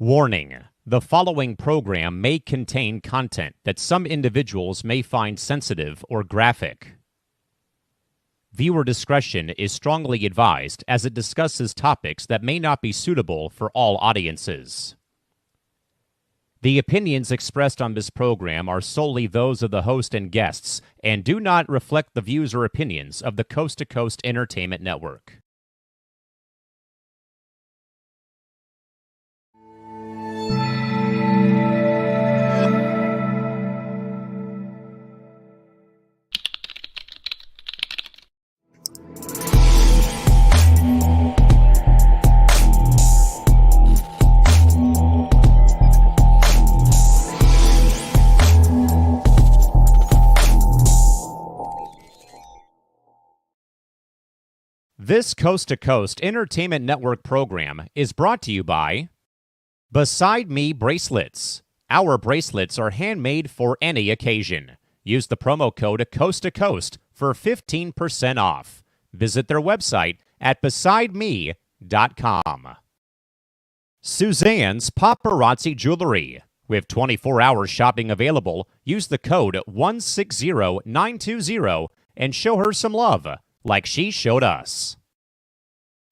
Warning: the following program may contain content that some individuals may find sensitive or graphic. Viewer discretion is strongly advised as it discusses topics that may not be suitable for all audiences. The opinions expressed on this program are solely those of the host and guests and do not reflect the views or opinions of the Coast to Coast Entertainment Network. This Coast to Coast Entertainment Network program is brought to you by Beside Me Bracelets. Our bracelets are handmade for any occasion. Use the promo code Coast to Coast for 15% off. Visit their website at besideme.com. Suzanne's Paparazzi Jewelry. With 24-hour shopping available, use the code 160920 and show her some love, like she showed us.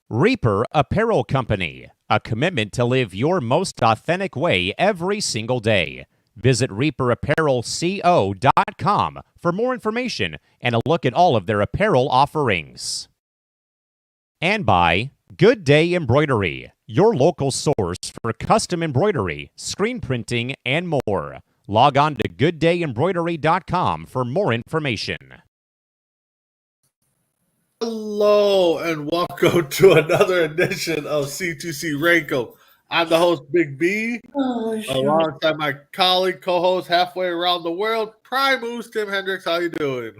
Reaper Apparel Company, a commitment to live your most authentic way every single day. Visit reaperapparelco.com for more information and a look at all of their apparel offerings. And by Good Day Embroidery, your local source for custom embroidery, screen printing, and more. Log on to gooddayembroidery.com for more information. Hello and welcome to another edition of C2C Rankem. I'm the host, Big B, alongside my colleague, co-host, halfway around the world, Primus, Tim Hendricks. How you doing?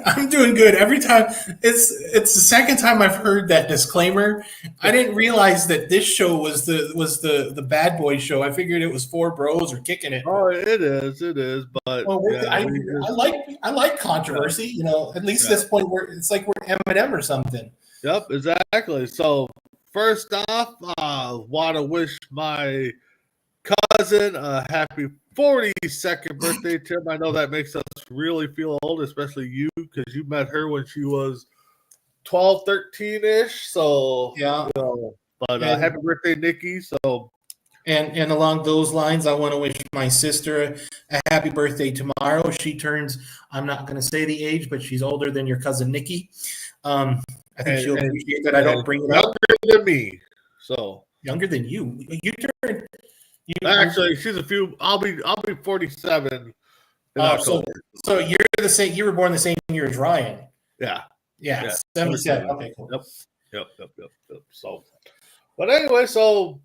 I'm doing good. Every time it's the second time I've heard that disclaimer. I didn't realize that this show was the bad boy show. I figured it was four bros or kicking it. Oh, it is. But well, yeah, I like controversy. You know, at least at this point where it's like we're Eminem or something. Yep, exactly. So first off, want to wish my cousin a happy 42nd birthday, Tim. I know that makes us really feel old, especially you, because you met her when she was 12, 13-ish. So, yeah. But happy birthday, Nikki. So, and along those lines, I want to wish my sister a happy birthday tomorrow. She turns, I'm not going to say the age, but she's older than your cousin Nikki. I think she'll appreciate that I don't bring it up. Younger than me. So, younger than you. You turned. Actually, she's a few. I'll be 47 in October. So you're the same. You were born the same year as Ryan. Yeah. 77. Okay, cool. Yep. So, but anyway, so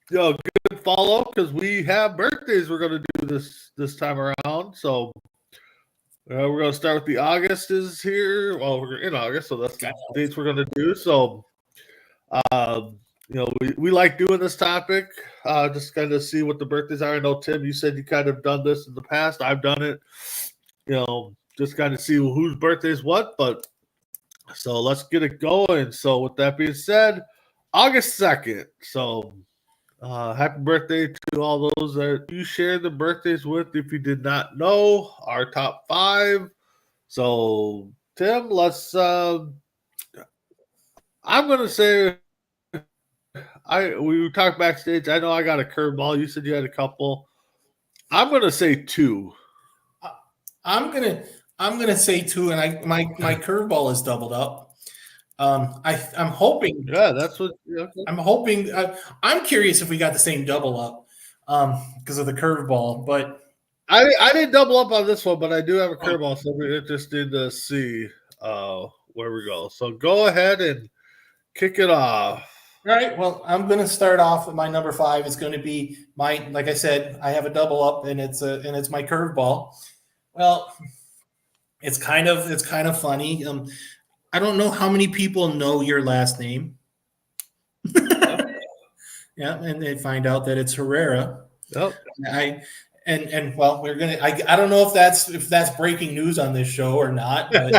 good follow because we have birthdays we're gonna do this time around. So we're gonna start with the August is here. Well, we're in August, so that's the dates we're gonna do. So, we like doing this topic, just kind of see what the birthdays are. I know, Tim, you said you kind of done this in the past. I've done it, just kind of see whose birthday is what. But so let's get it going. So with that being said, August 2nd. So happy birthday to all those that you shared the birthdays with. If you did not know, our top 5. So, Tim, let's I'm going to say, we talked backstage. I know I got a curveball. You said you had a couple. I'm gonna say 2. I'm gonna say 2, and my curveball is doubled up. I'm hoping. Yeah, that's what. Yeah. I'm hoping. I'm curious if we got the same double up because of the curveball. But I didn't double up on this one, but I do have a curveball, so we're interested to see where we go. So go ahead and kick it off. All right. Well, I'm going to start off with my number 5. It's going to be like I said, I have a double up, and it's my curveball. Well, it's kind of funny. I don't know how many people know your last name. Yeah, and they find out that it's Herrera. Yep. Well, we're gonna. I don't know if that's breaking news on this show or not, but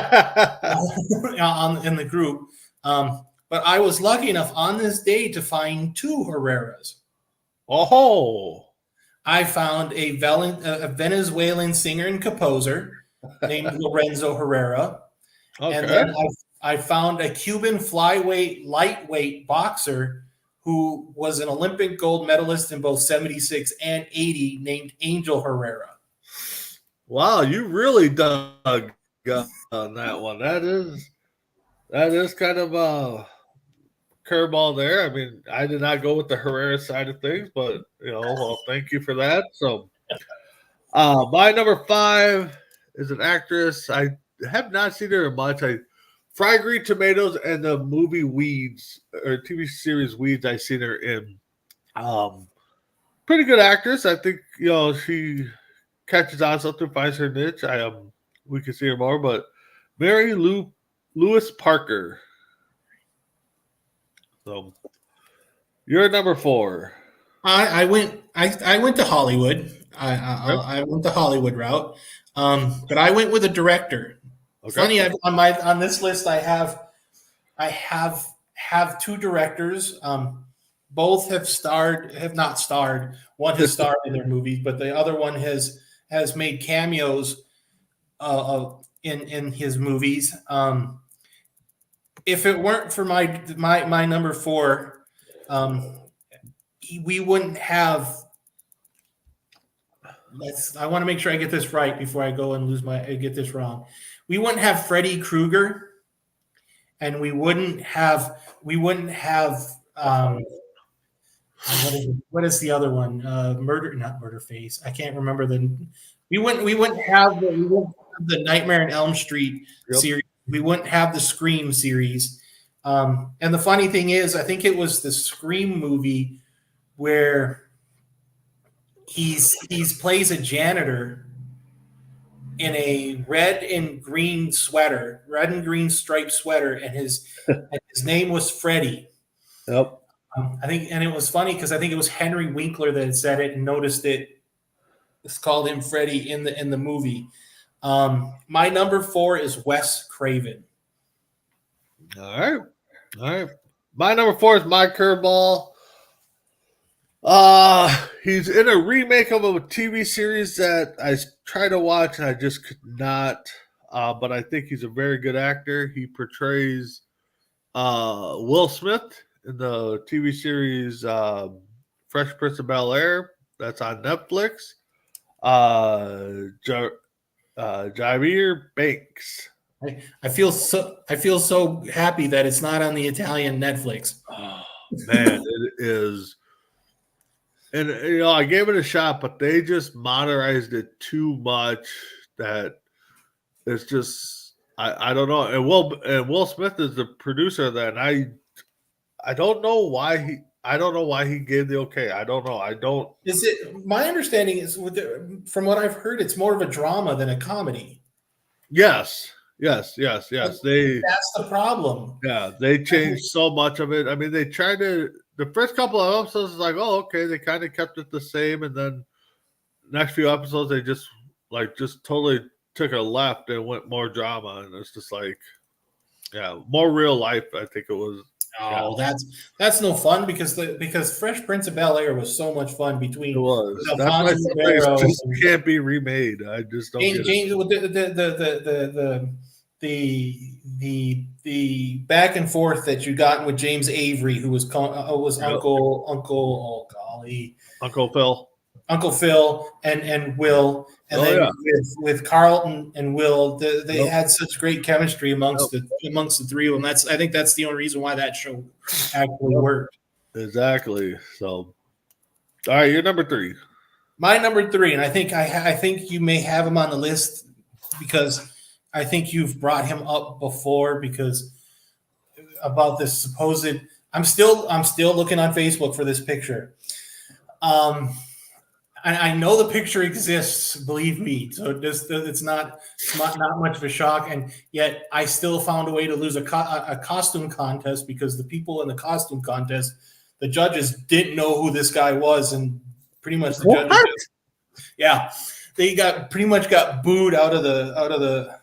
in the group. But I was lucky enough on this day to find 2 Herreras. Oh, I found a Venezuelan singer and composer named Lorenzo Herrera. And okay. then I found a Cuban flyweight lightweight boxer who was an Olympic gold medalist in both 76 and 80 named Angel Herrera. Wow, you really dug on that one. That is kind of a curveball there. I mean, I did not go with the Herrera side of things, but well, thank you for that. So, my number 5 is an actress. I have not seen her much. Fried Green Tomatoes and the movie Weeds or TV series Weeds. I seen her in. Um, Pretty good actress. I think she catches on something, finds her niche. We can see her more, but Mary Lou Lewis Parker. So you're number 4. I went to Hollywood. Okay. I went the Hollywood route, but I went with a director. Okay. Funny, on this list I have two directors. Both have not starred. One has starred in their movies, but the other one has made cameos in his movies. If it weren't for my number 4, we wouldn't have. I want to make sure I get this right before I go and get this wrong. We wouldn't have Freddy Krueger, and we wouldn't have what is the other one? Not Murder Face. I can't remember we wouldn't have the Nightmare on Elm Street series. We wouldn't have the Scream series. And the funny thing is, I think it was the Scream movie where he's plays a janitor in a red and green striped sweater, and his name was Freddy. Yep. I think, and it was funny because I think it was Henry Winkler that had said it and noticed it. It's called him Freddy in the movie. My number 4 is Wes Craven. All right. My number 4 is My Curveball. He's in a remake of a TV series that I tried to watch and I just could not. But I think he's a very good actor. He portrays Will Smith in the TV series Fresh Prince of Bel-Air. That's on Netflix. Javier Banks. I feel so happy that it's not on the Italian Netflix. Oh, man, it is. And I gave it a shot, but they just modernized it too much that it's just I don't know. And Will Smith is the producer of that, and I don't know why he gave the okay. I don't know. Is it my understanding is from what I've heard, it's more of a drama than a comedy. Yes. That's the problem. Yeah, they changed so much of it. I mean, they tried to. The first couple of episodes is like, oh, okay, they kind of kept it the same, and then next few episodes they just totally took a left and went more drama, and it's just like, yeah, more real life. I think it was. Oh, yeah. That's no fun because Fresh Prince of Bel-Air was so much fun between. It was. That's why some things just can't be remade. I just don't. James, the back and forth that you got with James Avery, who was Uncle Phil and Will, and then with Carlton and Will, they had such great chemistry amongst the three of them. I think that's the only reason why that show actually worked. Exactly. So, all right, you're number 3. My number 3, and I think you may have him on the list because I think you've brought him up before because about this supposed. I'm still looking on Facebook for this picture. I know the picture exists, believe me. So it's not much of a shock, and yet I still found a way to lose a costume contest because the people in the costume contest, the judges didn't know who this guy was, and pretty much the judges. Yeah, they got booed out of the.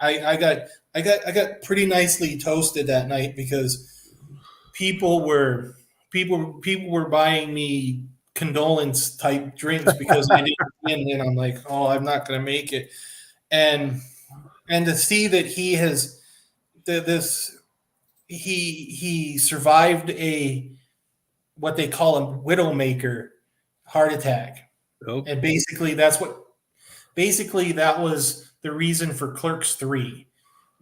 I got pretty nicely toasted that night because people were people were buying me condolence type drinks because I didn't win, and I'm like, oh, I'm not going to make it. And to see that he has he survived a what they call a widowmaker heart attack, and basically that was the reason for Clerks 3.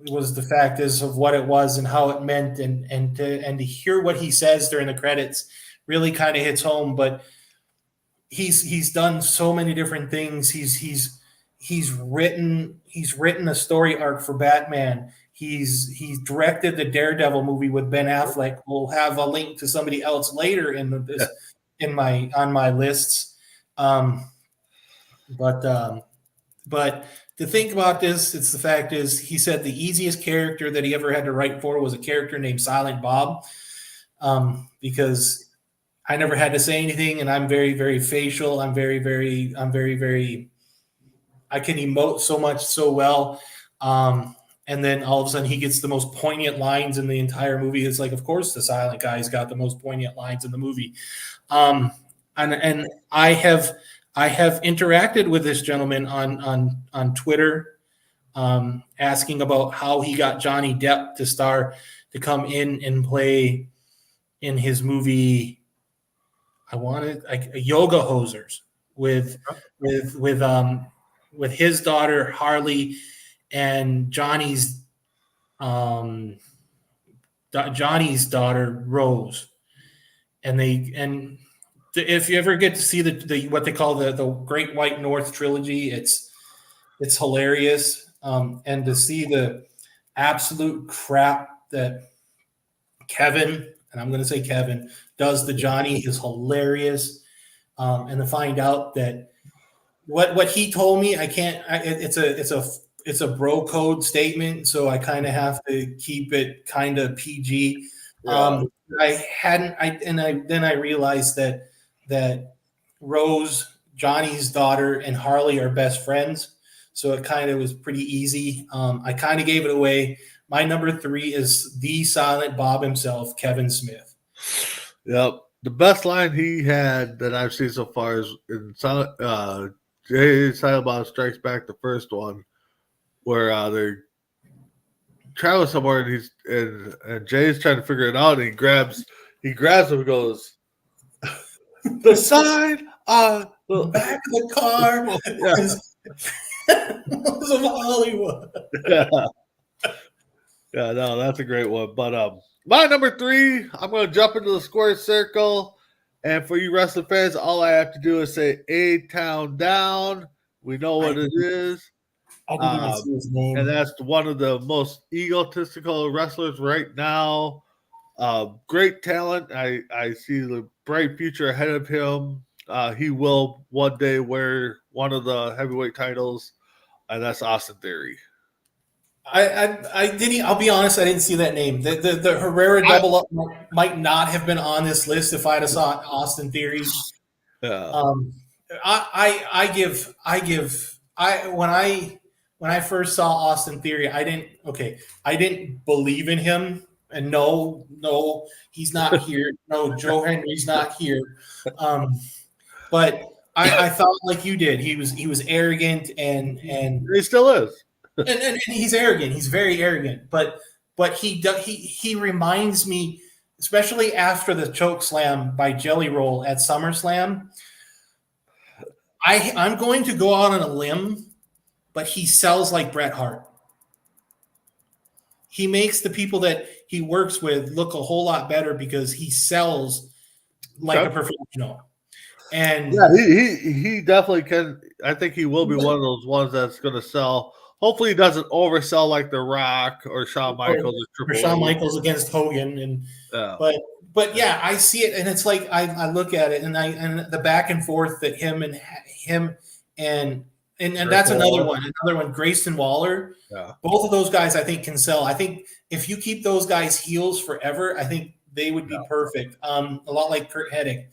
It was the fact is of what it was and how it meant, and to hear what he says during the credits really kind of hits home. But he's done so many different things. He's written a story arc for Batman. He's directed the Daredevil movie with Ben Affleck. We'll have a link to somebody else later on my lists. But to think about this, it's the fact is he said the easiest character that he ever had to write for was a character named Silent Bob, because I never had to say anything, and I'm very, very facial. I'm very, very I can emote so much so well. And then all of a sudden he gets the most poignant lines in the entire movie. It's like, of course, the silent guy's got the most poignant lines in the movie. And I have interacted with this gentleman on Twitter, asking about how he got Johnny Depp to come in and play in his movie. I wanted like Yoga Hosers with his daughter Harley and Johnny's daughter Rose, and if you ever get to see the what they call the Great White North trilogy, it's hilarious, and to see the absolute crap that Kevin, and I'm going to say Kevin, does to Johnny is hilarious, and to find out that what he told me, it's a bro code statement, so I kind of have to keep it kind of PG. Then I realized that Rose, Johnny's daughter, and Harley are best friends, so it kind of was pretty easy. I kind of gave it away. My number 3 is the Silent Bob himself, Kevin Smith. Yep, the best line he had that I've seen so far is in Silent Bob Strikes Back, the first one, where they're traveling somewhere and Jay's trying to figure it out, and he grabs him and goes, "The sign on the back of the car was of Hollywood." Yeah, no, that's a great one. But my number 3, I'm going to jump into the square circle, and for you wrestling fans, all I have to do is say A-Town Down. We know what it is. I didn't even see his name. And that's one of the most egotistical wrestlers right now. Great talent. I see the bright future ahead of him. He will one day wear one of the heavyweight titles, and that's Austin Theory. I didn't. I'll be honest. I didn't see that name. The Herrera double up might not have been on this list if I'd have saw Austin Theory. Yeah. When I first saw Austin Theory, I didn't believe in him. And no, he's not here. No, Joe Henry's not here. But I thought like you did. He was arrogant and he still is. and he's arrogant. He's very arrogant. But he reminds me, especially after the choke slam by Jelly Roll at SummerSlam. I'm going to go out on a limb, but he sells like Bret Hart. He makes the people that he works with look a whole lot better because he sells like a professional. And yeah, he definitely can. I think he will be one of those ones that's going to sell. Hopefully, he doesn't oversell like The Rock or Shawn Michaels or Shawn Michaels against Hogan. And but yeah, I see it, and it's like I look at it, and the back and forth that him and that's another one, Grayson Waller. Yeah. Both of those guys, I think, can sell. I think if you keep those guys heels forever, I think they would be perfect. A lot like Kurt Hennig.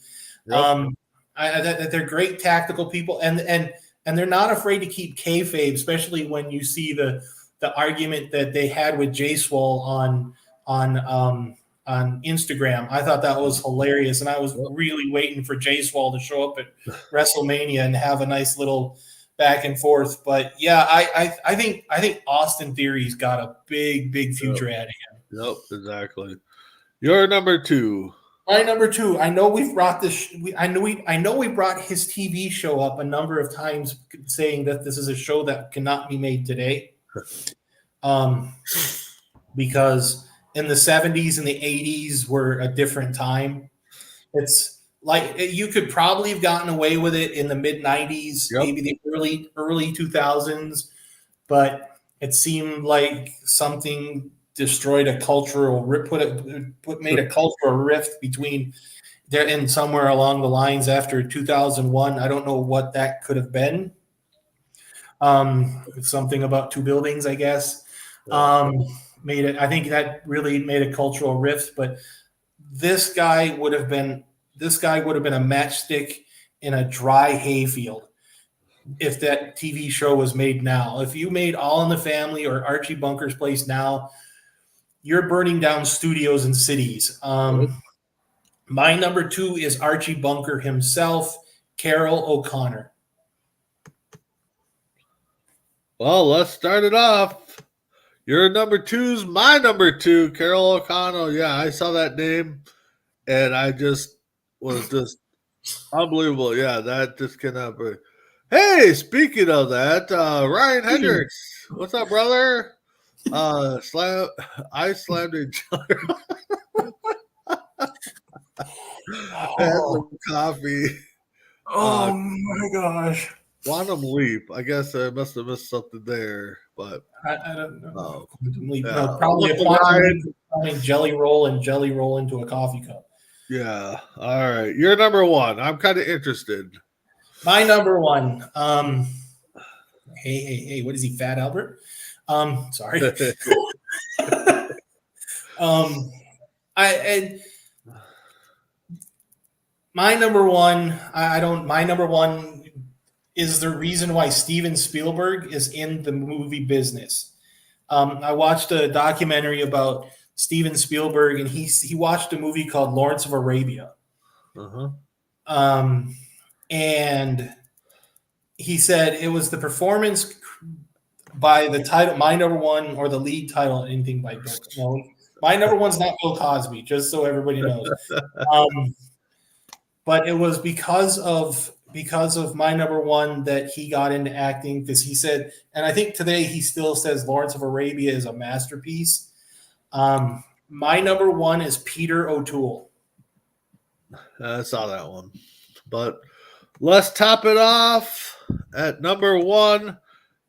Yep. That they're great tactical people, and they're not afraid to keep kayfabe, especially when you see the argument that they had with Jay Swole on Instagram. I thought that was hilarious, and I was really waiting for Jay Swall to show up at WrestleMania and have a nice little back and forth. But yeah, I think Austin Theory's got a big future ahead of him. Yep, exactly. Your number 2. My number 2. I know we've brought this. I know we brought his TV show up a number of times, saying that this is a show that cannot be made today, because in the 70s and the 80s were a different time. It's like you could probably have gotten away with it in the mid 90s, maybe the early 2000s, but it seemed like something destroyed a cultural made a cultural rift between there and somewhere along the lines after 2001. I don't know what that could have been. Something about two buildings, I guess. I think that really made a cultural rift, but this guy would have been a matchstick in a dry hayfield if that TV show was made now. If you made All in the Family or Archie Bunker's Place now, you're burning down studios and cities. My number 2 is Archie Bunker himself, Carol O'Connor. Well, let's start it off. Your number 2's my number 2, Carol O'Connor. Yeah, I saw that name, and I just was just unbelievable. Yeah, that just cannot be. Hey, speaking of that, Ryan Hendricks, what's up, brother? I slammed each other. Had some coffee. Oh my gosh. Quantum Leap. I guess I must have missed something there, but I don't know. Quantum Leap. Yeah. No, probably a Quantum Leap, jelly roll into a coffee cup. Yeah. All right. You're number 1. I'm kind of interested. My number 1. Hey, what is he, Fat Albert? Sorry. My number 1, my number 1 is the reason why Steven Spielberg is in the movie business. I watched a documentary about Steven Spielberg, and he watched a movie called Lawrence of Arabia. And he said it was the performance by the title, my number 1, or the lead title, anything by Bill. No, my number 1's not Bill Cosby, just so everybody knows. But it was because of my number 1 that he got into acting, because he said, and I think today he still says Lawrence of Arabia is a masterpiece. My number 1 is Peter O'Toole. I saw that one. But let's top it off at number 1.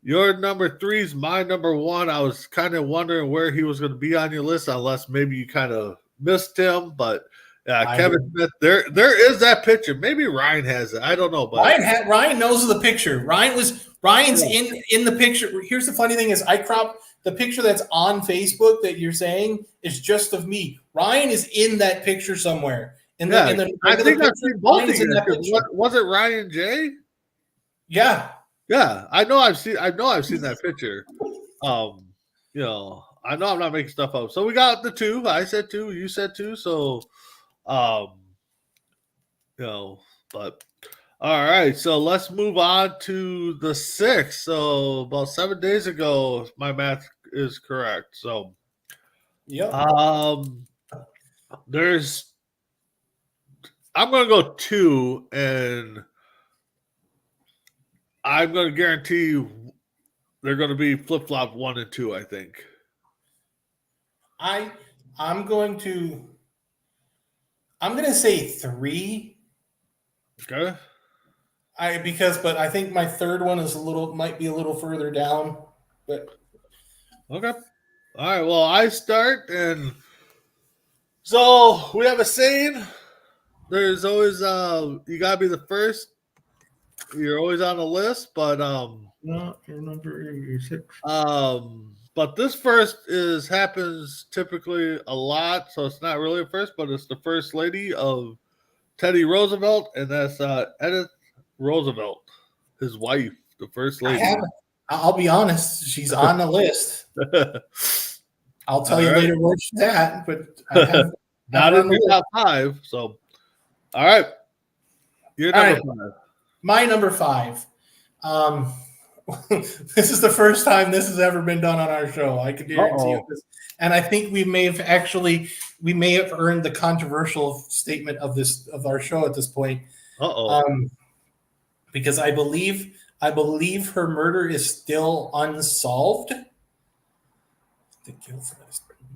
Your number 3's my number 1. I was kind of wondering where he was going to be on your list, unless maybe you kind of missed him. But yeah, Kevin Smith, there is that picture. Maybe Ryan has it. I don't know. But Ryan knows the picture. Ryan's in the picture. Here's the funny thing is I cropped the picture that's on Facebook that you're saying is just of me. Ryan is in that picture somewhere. I think I've seen both of you. Was it Ryan J? Yeah. Yeah, I know I've seen that picture. You know, I know I'm not making stuff up. So we got the 2. I said 2, you said 2, so you know, but all right, so let's move on to the 6th. So about 7 days ago, my math is correct. So yeah. I'm gonna go 2, and I'm going to guarantee you they're going to be flip-flop 1 and 2, I think. I'm going to say 3. Okay. But I think my third one might be a little further down. But okay. All right. Well, I start, and so we have a saying. There's always you gotta be the first. You're always on the list, but no, you're number 6. But this first happens typically a lot, so it's not really a first, but it's the first lady of Teddy Roosevelt, and that's Edith Roosevelt, his wife, the first lady. I'll be honest, she's on the list. I'll tell you later where she's at, but Not in your top 5. So, all right. Your number 5. My number 5. This is the first time this has ever been done on our show. I can guarantee you this. And I think we may have earned the controversial statement of our show at this point. Because I believe her murder is still unsolved.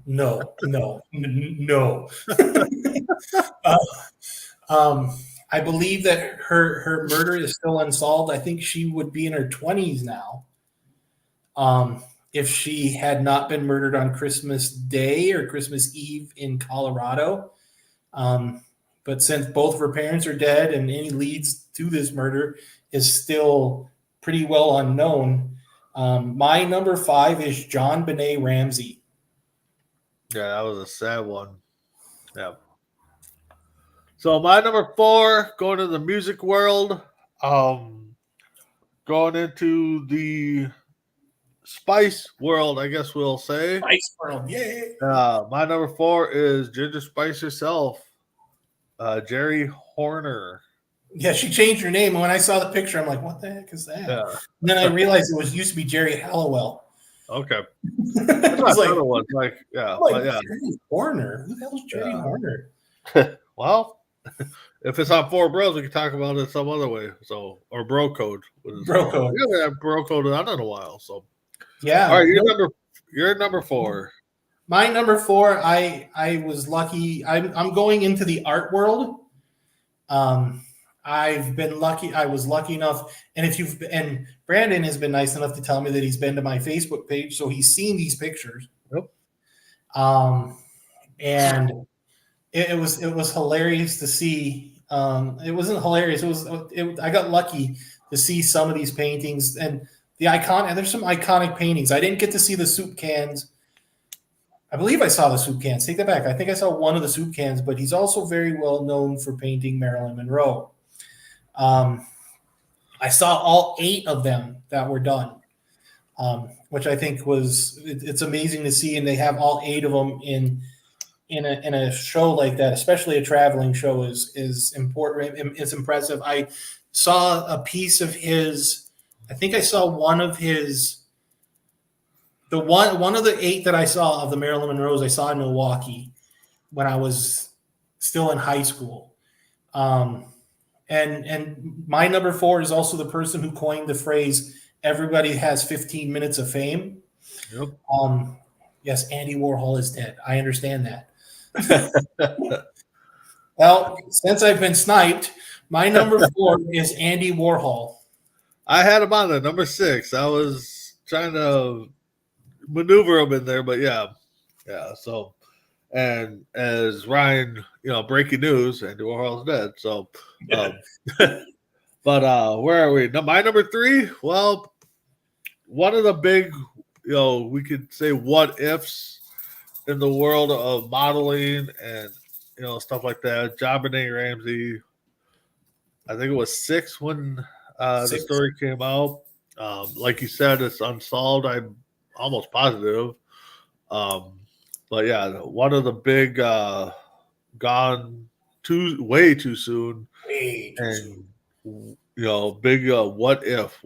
No. I believe that her murder is still unsolved. I think she would be in her 20s now. If she had not been murdered on Christmas Day or Christmas Eve in Colorado. But since both of her parents are dead and any leads to this murder is still pretty well unknown, my number 5 is John Benet Ramsey. Yeah, that was a sad one. Yeah. So my number 4, going to the music world, going into the spice world, I guess we'll say. Spice world, yeah. My number 4 is Ginger Spice herself, Jerry Horner. Yeah, she changed her name. And when I saw the picture, I'm like, what the heck is that? Yeah. And then I realized it used to be Jerry Halliwell. Okay. That's my other one. Jerry Horner. Who the hell is Jerry Horner? Well, if it's on 4 Bros, we can talk about it some other way. So, or Bro Code. Bro Code. We haven't had Bro Code on in a while. So, yeah. All right, you're number 4. My number 4. I was lucky. I'm going into the art world. I've been lucky. I was lucky enough, and Brandon has been nice enough to tell me that he's been to my Facebook page, so he's seen these pictures. Yep. And it was hilarious to see. It wasn't hilarious. I got lucky to see some of these paintings and there's some iconic paintings. I didn't get to see the soup cans. I believe I saw the soup cans. Take that back. I think I saw one of the soup cans, but he's also very well known for painting Marilyn Monroe. I saw all 8 of them that were done, which I think it's amazing to see. And they have all 8 of them in a show like that, especially a traveling show is important. It's impressive. I saw a piece of his, I think I saw one of his, one of the 8 that I saw of the Marilyn Monroes I saw in Milwaukee when I was still in high school. And my number 4 is also the person who coined the phrase, everybody has 15 minutes of fame. Yep. Yes, Andy Warhol is dead. I understand that. Well, since I've been sniped, my number 4 is Andy Warhol. I had him on the number 6. I was trying to maneuver him in there, but yeah. So, and as Ryan, breaking news, Andy Warhol's dead. So, but where are we? My number 3. Well, one of the big, we could say what ifs in the world of modeling and stuff like that. John Benet Ramsey. I think it was 6 when the story came out. Like you said, it's unsolved. I'm almost positive. But yeah, one of the big gone way too soon. Big what if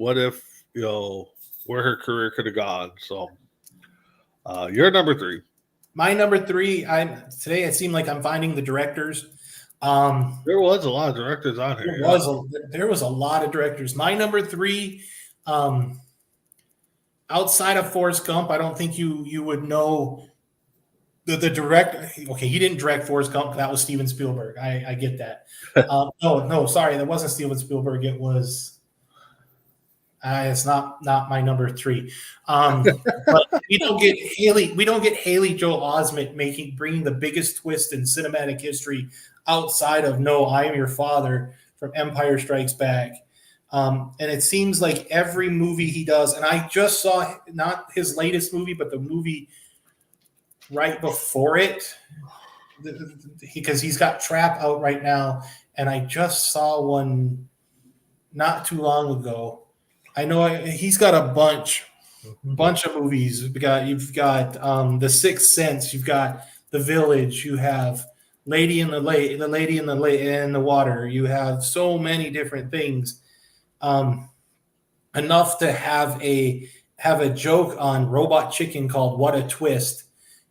where her career could have gone. So you're number 3. My number 3, today it seemed like I'm finding the directors. There was a lot of directors on here. There was a lot of directors. My number 3, outside of Forrest Gump, I don't think you would know the director. Okay, he didn't direct Forrest Gump. That was Steven Spielberg. I get that. No, sorry, that wasn't Steven Spielberg. It was. It's not my number 3. But we don't get Haley Joel Osment bringing the biggest twist in cinematic history outside of No, I Am Your Father from Empire Strikes Back. And it seems like every movie he does, and I just saw not his latest movie, but the movie right before it, because he's got Trap out right now, and I just saw one not too long ago. I know he's got a bunch of movies. You've got The Sixth Sense. You've got The Village. You have Lady in the Lake, the Lady in the Water. You have so many different things. Enough to have a joke on Robot Chicken called "What a Twist,"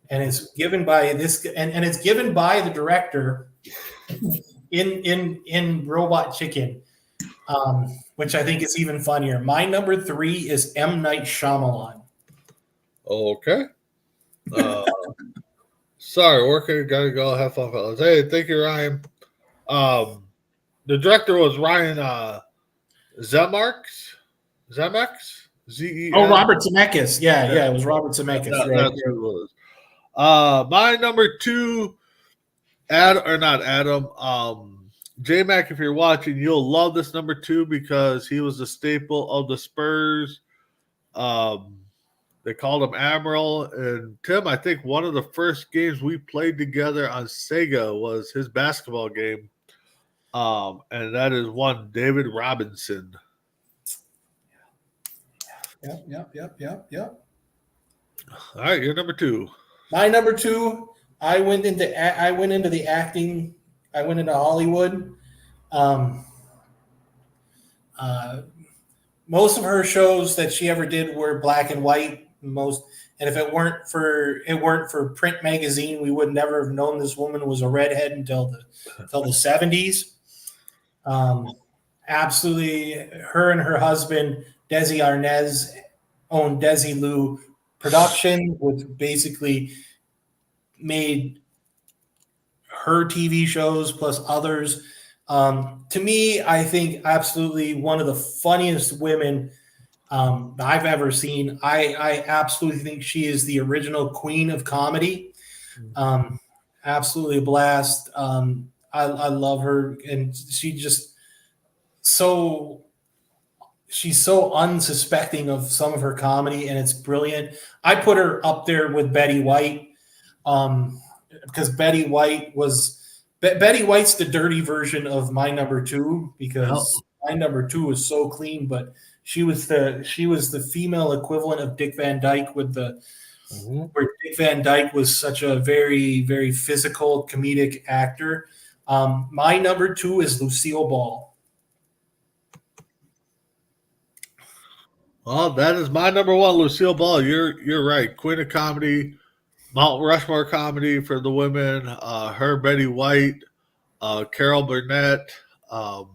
and it's given by this, and it's given by the director in Robot Chicken, which I think is even funnier. My number 3 is M. Night Shyamalan. Okay. Sorry, working. Gotta go. Have fun, fellas. Hey, thank you, Ryan. The director was Ryan Zemeckis. Oh, Robert Zemeckis. Yeah, it was Robert Zemeckis. That's Right. what it was. My number 2, not Adam. J Mac, if you're watching, you'll love this number 2 because he was a staple of the Spurs. They called him Admiral. And Tim, I think one of the first games we played together on Sega was his basketball game. And that is one David Robinson. Yep. All right, you're number 2. My number 2, I went into the acting. I went into Hollywood. Most of her shows that she ever did were black and white. And if it weren't for print magazine, we would never have known this woman was a redhead until the 70s. Absolutely, her and her husband Desi Arnaz owned Desilu Production, which basically made her TV shows plus others. To me, I think absolutely one of the funniest women I've ever seen. I absolutely think she is the original queen of comedy. Absolutely a blast. I love her, and she's so unsuspecting of some of her comedy, and it's brilliant. I put her up there with Betty White, because Betty White's the dirty version of my number 2, because my number 2 is so clean, but she was the female equivalent of Dick Van Dyke where Dick Van Dyke was such a very, very physical comedic actor. My number 2 is Lucille Ball. Well, that is my number 1, Lucille Ball. You're right. Queen of comedy, Mount Rushmore comedy for the women. Her, Betty White, Carol Burnett. All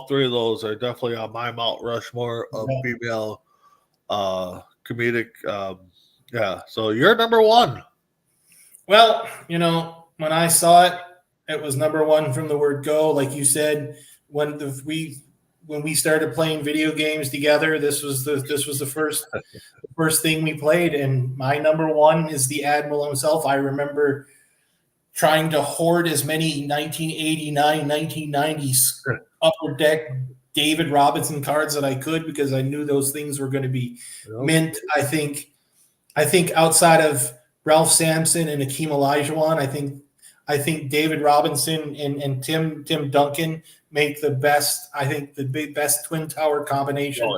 3 of those are definitely on my Mount Rushmore of female comedic. So you're number 1. Well, when I saw it, it was number 1 from the word go. Like you said, when we started playing video games together, this was the first thing we played, and my number 1 is the Admiral himself. I remember trying to hoard as many 1989, 1990s Upper Deck David Robinson cards that I could, because I knew those things were going to be mint. I think outside of Ralph Sampson and Akeem Olajuwon, I think David Robinson and Tim Duncan make the best. I think the best Twin Tower combination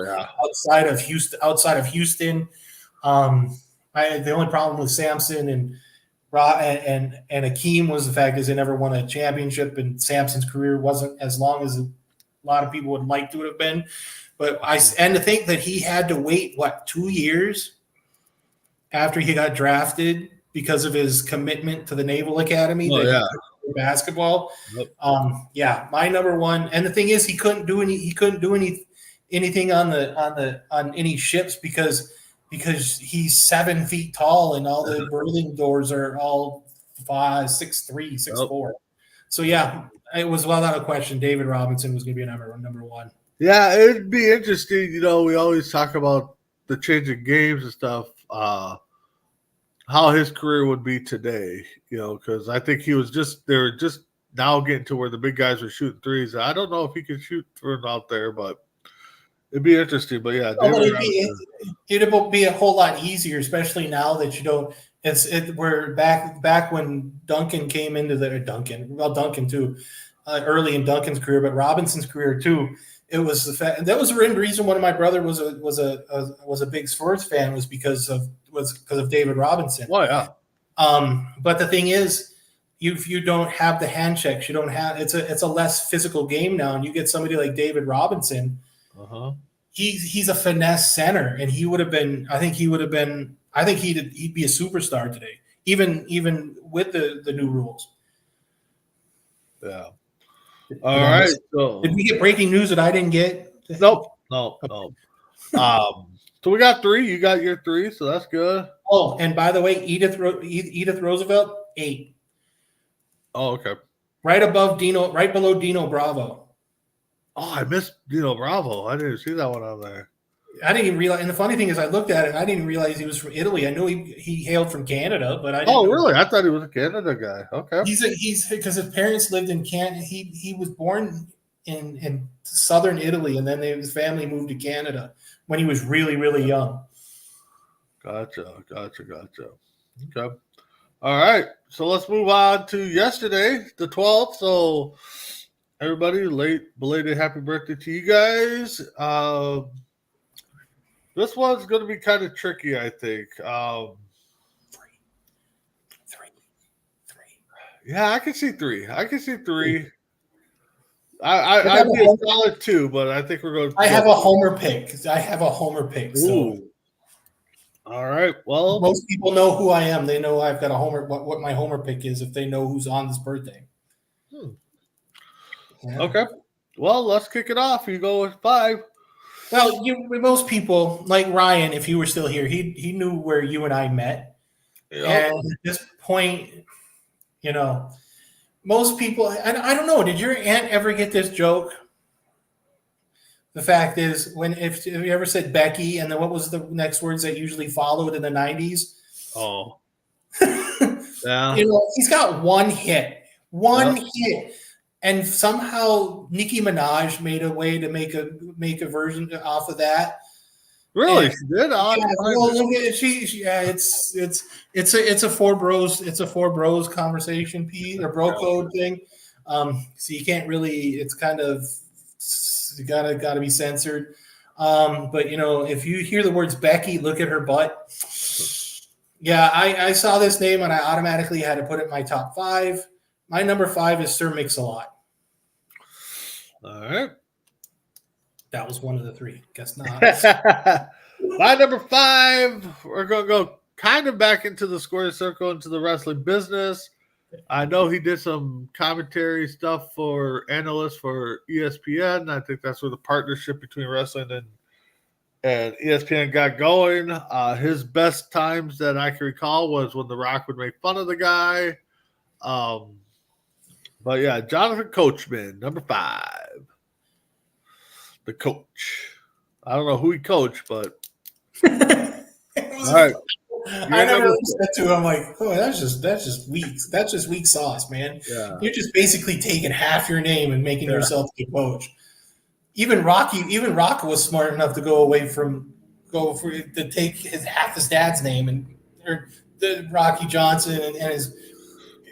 outside of Houston. The only problem with Sampson and Akeem was the fact is they never won a championship, and Sampson's career wasn't as long as a lot of people would like to have been. But to think that he had to wait 2 years after he got drafted because of his commitment to the Naval Academy basketball. Yep. My number 1. And the thing is, he couldn't do anything on any ships because he's 7 feet tall, and all the berthing doors are all 5'6", 6'3", 6'4". So it was without a question David Robinson was going to be number 1. Yeah, it'd be interesting. We always talk about the changing games and stuff. How his career would be today, because I think they were just now getting to where the big guys were shooting threes. I don't know if he could shoot from out there, but it'd be interesting. But yeah, it'd be a whole lot easier, especially now that you don't. We're back when Duncan came into Duncan too, early in Duncan's career, but Robinson's career too. It was the fact that was the reason one of my brother was a big sports fan was because of David Robinson. Oh yeah. But the thing is, you don't have the hand checks. You don't have it's a less physical game now, and you get somebody like David Robinson. He's a finesse center, and he would have been. I think he'd be a superstar today, even with the new rules. Yeah. All right. So did we get breaking news that I didn't get? Nope. So we got 3. You got your 3, so that's good. Oh, and by the way, Edith Roosevelt 8. Oh, okay. Right below Dino Bravo. Oh, I missed Dino Bravo. I didn't see that one on there. I didn't even realize. And the funny thing is, I looked at it and I didn't even realize he was from Italy. I knew he hailed from Canada, but I didn't. Oh, really? I thought he was a Canada guy. Okay. He's because his parents lived in Canada. He was born in southern Italy, and then his family moved to Canada when he was really, really young. Gotcha. Okay. All right. So let's move on to yesterday, the 12th. So everybody, belated happy birthday to you guys. This one's going to be kind of tricky, I think. Three. Yeah, I can see 3. I'd be a solid 2, but I think we're going. I have a homer pick. So. All right. Well, most people know who I am. They know I've got a homer. What my homer pick is, if they know who's on this birthday. Yeah. Okay. Well, let's kick it off. You go with 5. Well, most people, like Ryan, if he were still here, he knew where you and I met. Yep. And at this point, most people, and I don't know, did your aunt ever get this joke? The fact is, if you ever said Becky, and then what was the next words that usually followed in the 90s? Oh. Yeah. He's got one hit. Hit. And somehow Nicki Minaj made a way to make a version off of that. Really, she did. It's a four bros conversation piece or bro code thing. So you can't really. It's kind of gotta be censored. But if you hear the words Becky, look at her butt. Yeah, I saw this name and I automatically had to put it in my top 5. My number 5 is Sir Mix-a-Lot. All right. That was one of the 3. Guess not. My number 5, we're going to go kind of back into the square circle, into the wrestling business. I know he did some commentary stuff for analysts for ESPN. I think that's where the partnership between wrestling and ESPN got going. His best times that I can recall was when The Rock would make fun of the guy. But yeah, Jonathan Coachman, number 5. The coach. I don't know who he coached, but all right. I never said to him like, "Oh, that's just weak. That's just weak sauce, man. Yeah. You're just basically taking half your name and making yourself the coach." Even Rock was smart enough to to take half his dad's name or the Rocky Johnson and his.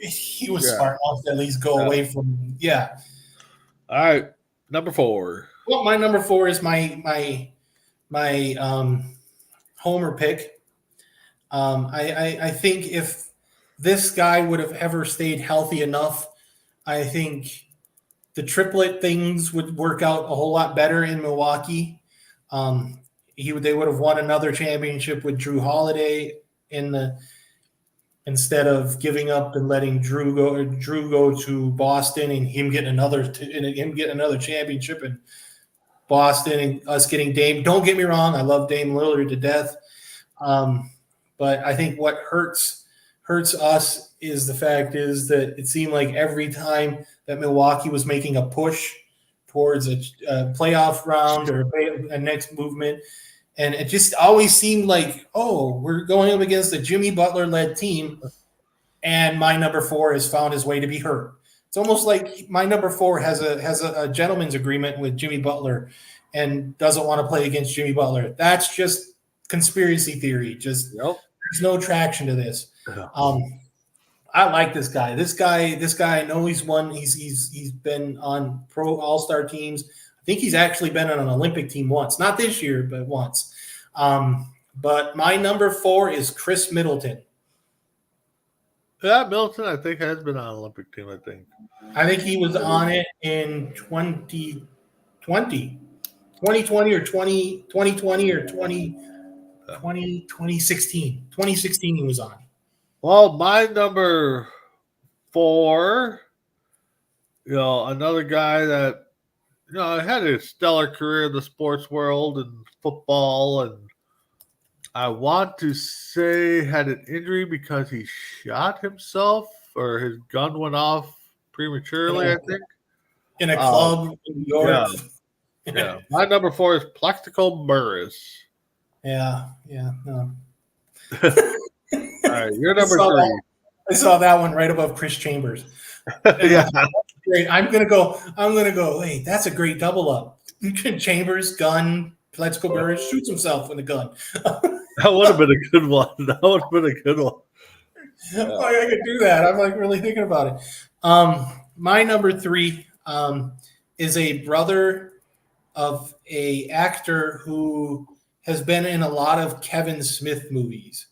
He was smart enough to at least go away from. Yeah. All right, number 4. Well, my number 4 is my homer pick. I think if this guy would have ever stayed healthy enough, I think the triplet things would work out a whole lot better in Milwaukee. They would have won another championship with Drew Holiday instead of giving up and letting Drew go to Boston and him getting another championship in Boston and us getting Dame. Don't get me wrong, I love Dame Lillard to death. But I think what hurts us is the fact is that it seemed like every time that Milwaukee was making a push towards a playoff round or a next movement, and it just always seemed like, oh, we're going up against a Jimmy Butler-led team, and my number 4 has found his way to be hurt. It's almost like my number 4 has a gentleman's agreement with Jimmy Butler and doesn't want to play against Jimmy Butler. That's just conspiracy theory. There's no traction to this. I like this guy. This guy, I know he's won. He's been on pro all-star teams. I think he's actually been on an Olympic team once. Not this year, but once. But my number 4 is Chris Middleton. Yeah, Milton, I think, has been on Olympic team, I think. I think he was on it in 2020 or 2020 or 2016. 2016 he was on. Well, my number 4, another guy that, had a stellar career in the sports world and football, and I want to say had an injury because he shot himself or his gun went off prematurely, I think. In a club in New York. Yeah. My number 4 is Plaxico Burress. Yeah, no. All right, you're number 3. I saw that one right above Chris Chambers. Yeah. Great. I'm gonna go. Hey, that's a great double up. Chambers, gun, Plaxico Burress shoots himself with a gun. That would have been a good one. That would have been a good one. Yeah. I could do that. I'm like really thinking about it. My number 3 is a brother of a actor who has been in a lot of Kevin Smith movies.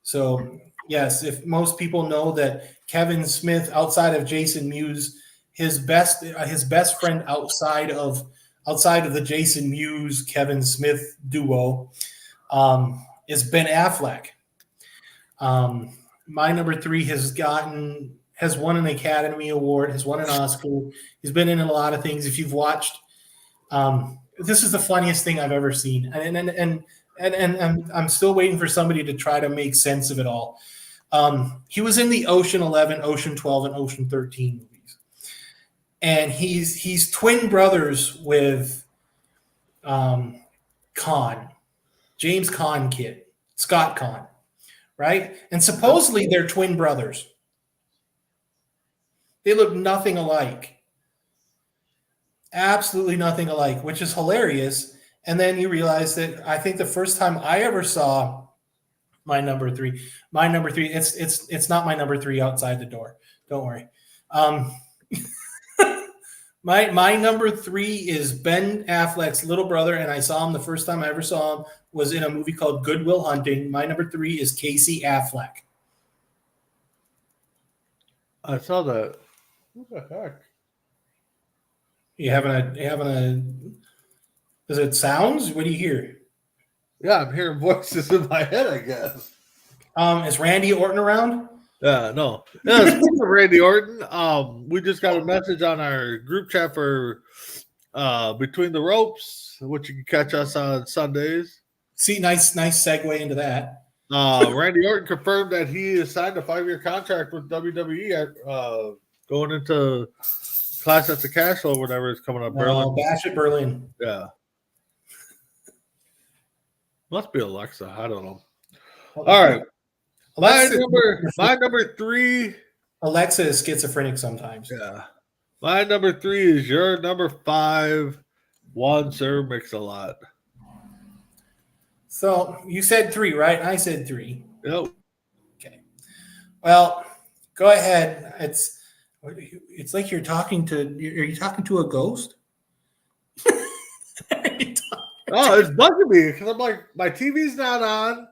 So yes, if most people know that Kevin Smith, outside of Jason Mewes, his best friend outside of the Jason Mewes Kevin Smith duo is Ben Affleck. My number 3 has won an Academy Award, has won an Oscar. He's been in a lot of things. If you've watched, this is the funniest thing I've ever seen, and I'm still waiting for somebody to try to make sense of it all. He was in the Ocean 11, Ocean 12, and Ocean 13 movies, and he's twin brothers with Caan, James Caan kid, Scott Caan, right? And supposedly they're twin brothers. They look nothing alike. Absolutely nothing alike, which is hilarious. And then you realize that I think the first time I ever saw my number 3, it's not my number 3 outside the door. Don't worry. My number 3 is Ben Affleck's little brother, and I saw him the first time I ever saw him was in a movie called Good Will Hunting. My number 3 is Casey Affleck. I saw that. What the heck? You having a is it sounds? What do you hear? Yeah, I'm hearing voices in my head, I guess. Is Randy Orton around? No. Yeah, speaking of Randy Orton, we just got a message on our group chat for Between the Ropes, which you can catch us on Sundays. See, nice segue into that. Randy Orton confirmed that he has signed a 5-year contract with WWE going into Clash at the Castle or whatever is coming up. Berlin. Bash at Berlin. Yeah. Must be Alexa. I don't know. All right. My number 3. Alexa is schizophrenic sometimes. Yeah. My number 3 is your number 5. Juan Sir Mix-a-Lot. So you said 3, right? I said 3. Yep. Okay. Well, go ahead. It's like you're talking to. Are you talking to a ghost? Oh, it's bugging me because I'm like, my TV's not on.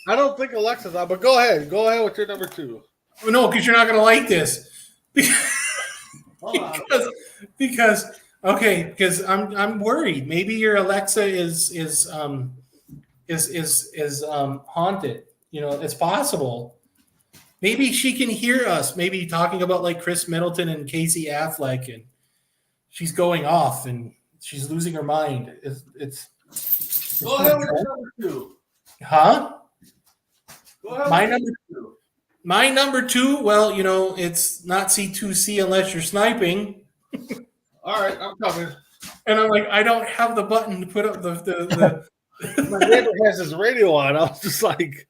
I don't think Alexa's on, but go ahead. Go ahead with your number 2. No, because you're not going to like this. Because I'm worried. Maybe your Alexa is haunted. It's possible. Maybe she can hear us. Maybe talking about like Chris Middleton and Casey Affleck, and she's going off and she's losing her mind. It's go ahead with your number 2. Huh? Go ahead. My number 2. Well, it's not C2C unless you're sniping. All right, I'm coming. And I'm like, I don't have the button to put up the My neighbor has his radio on. I was just like,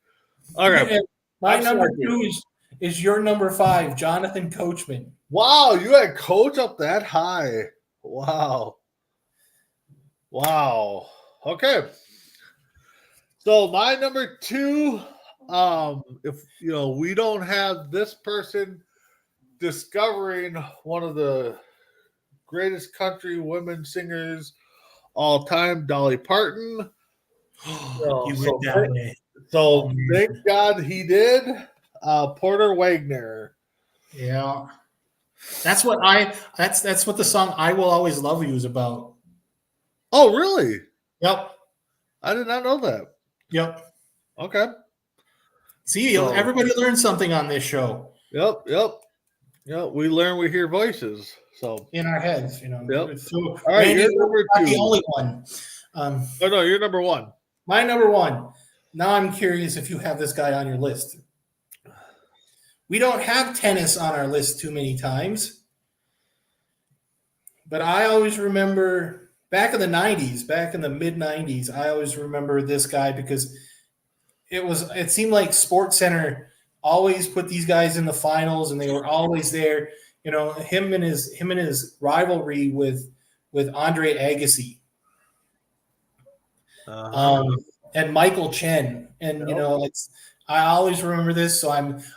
all right. My number 2 is your number 5, Jonathan Coachman. Wow, you had Coach up that high. Wow. Okay. So my number 2, if we don't have this person discovering one of the greatest country women singers all time, Dolly Parton. So thank God he did. Porter Wagner. Yeah. That's what the song "I Will Always Love You" is about. Oh, really? Yep. I did not know that. Yep. Okay. See, So, everybody learns something on this show. Yep. We learn, we hear voices. So In our heads, Yep. So, All right, Randy, you're number not the 2. only one. Oh no, you're number 1. My number 1. Now I'm curious if you have this guy on your list. We don't have tennis on our list too many times, but I always remember back in the 90s, back in the mid 90s, I always remember this guy because it seemed like Sports Center always put these guys in the finals and they were always there. Him and his rivalry with Andre Agassi. And Michael Chen. And I always remember this, so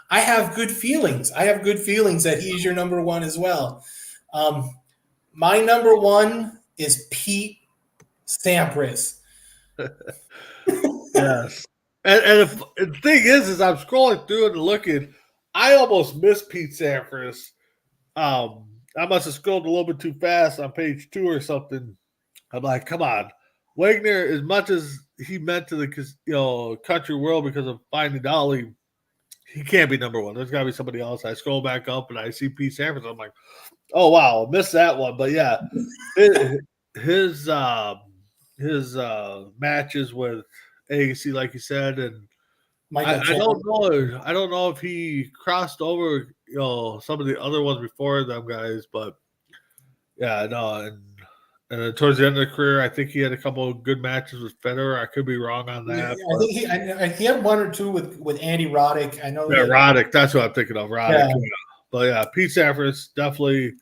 I have good feelings. I have good feelings that he's your number 1 as well. My number 1 is Pete Sampras. Yes. And the thing is I'm scrolling through and looking, I almost missed Pete Sampras. I must have scrolled a little bit too fast on page 2 or something. I'm like, come on. Wagner, as much as he meant to the country world because of Finding Dolly, he can't be number 1. There's got to be somebody else. I scroll back up and I see Pete Sampras. I'm like, oh wow, missed that one. But yeah, his matches with Agassi, like you said, and I don't know if he crossed over some of the other ones before them guys, but yeah, no, and then towards the end of the career, I think he had a couple of good matches with Federer. I could be wrong on that. I think he had 1 or 2 with Andy Roddick. I know. Yeah, Roddick. That's what I'm thinking of. Roddick. Yeah. But yeah, Pete Sampras definitely.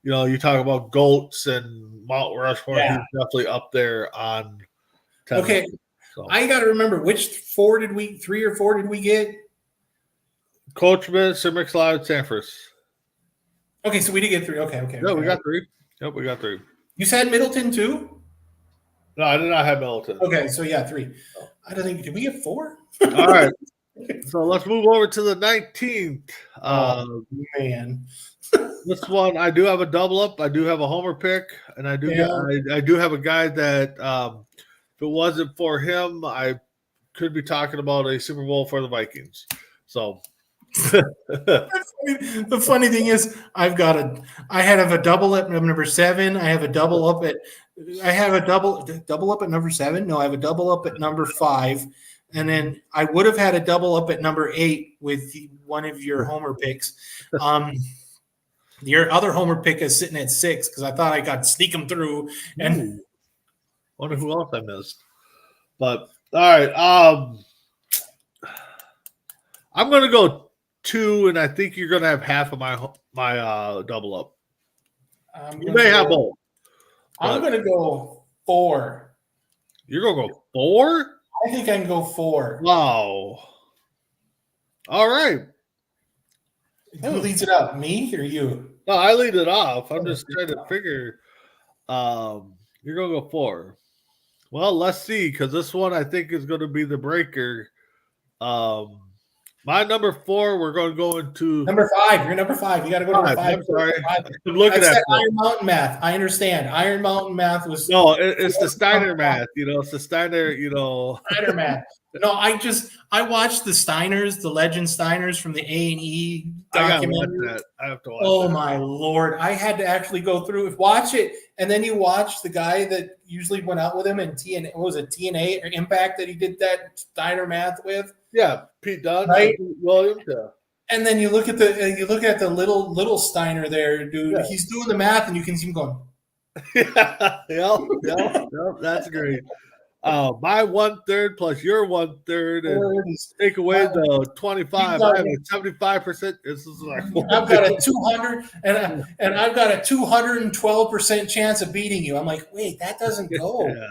You talk about GOATs and Mount Rushmore. Yeah. He's definitely up there on. Tennis. Okay, so. I got to remember which 3 or 4 did we get? Coachman, Sir Mix-a-Lot, Sampras. Okay, so we did get 3. Okay. No, we got 3. Yep, we got 3. You said Middleton too? No, I did not have Middleton. Okay, so yeah, 3. I don't think. Did we get 4? All right. So let's move over to the 19th. Man. This one, I do have a double up. I do have a homer pick, and I do have a guy that if it wasn't for him, I could be talking about a Super Bowl for the Vikings. So the funny thing is, I have a double at number 7. I have a double up at number 7. No, I have a double up at number 5. And then I would have had a double up at number 8 with one of your homer picks. Your other homer pick is sitting at 6 because I thought I got to sneak them through. And wonder who else I missed. But all right, I'm going to go 2, and I think you're going to have half of my double up. You may have both. I'm going to go 4. You're going to go 4? I think I can go 4. Wow. All right. Who leads it up, me or you? No, I lead it off. I'm just trying to figure. You're going to go 4. Well, let's see, because this one I think is going to be the breaker. My number 4, we're going to go into number 5. You're number 5. You got to go to number 5. I'm sorry. I'm looking at Iron Mountain math. I understand. Iron Mountain math was it's the Steiner math. It's the Steiner. Steiner math. No, I watched the Steiners, the legend Steiners from the A&E documentary. I have to watch. Oh my Lord! I had to actually go through watch it, and then you watch the guy that usually went out with him in TNA. What was it, TNA or Impact that he did that Steiner math with? Yeah, Pete Dunne, right? Pete Williams. Yeah. And then you look at the little Steiner there, dude. Yeah. He's doing the math, and you can see him going. Yeah, that's great. My 1/3 plus your 1/3, and take away the 25. I have a 75%. This is like I've got a 200, and I've got a 212% chance of beating you. I'm like, wait, that doesn't go. Yeah.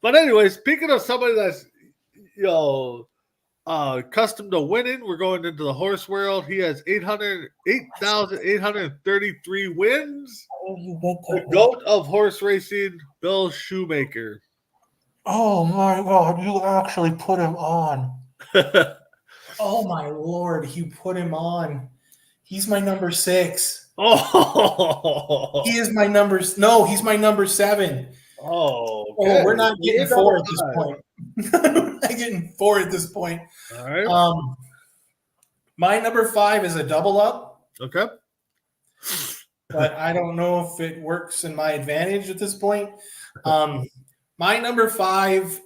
But anyway, speaking of somebody that's accustomed to winning, we're going into the horse world. He has 8,833 wins. The GOAT of horse racing, Bill Shoemaker. Oh my God! You actually put him on. Oh my Lord, you put him on. He's my number 6. Oh, He is my number. No, he's my number 7. oh, Oh, okay. we're not So getting you're 4 number at this 5. point. We're not getting 4 at this point. All right. My number 5 is a double up, Okay. but I don't know if it works in my advantage at this point. My number 5A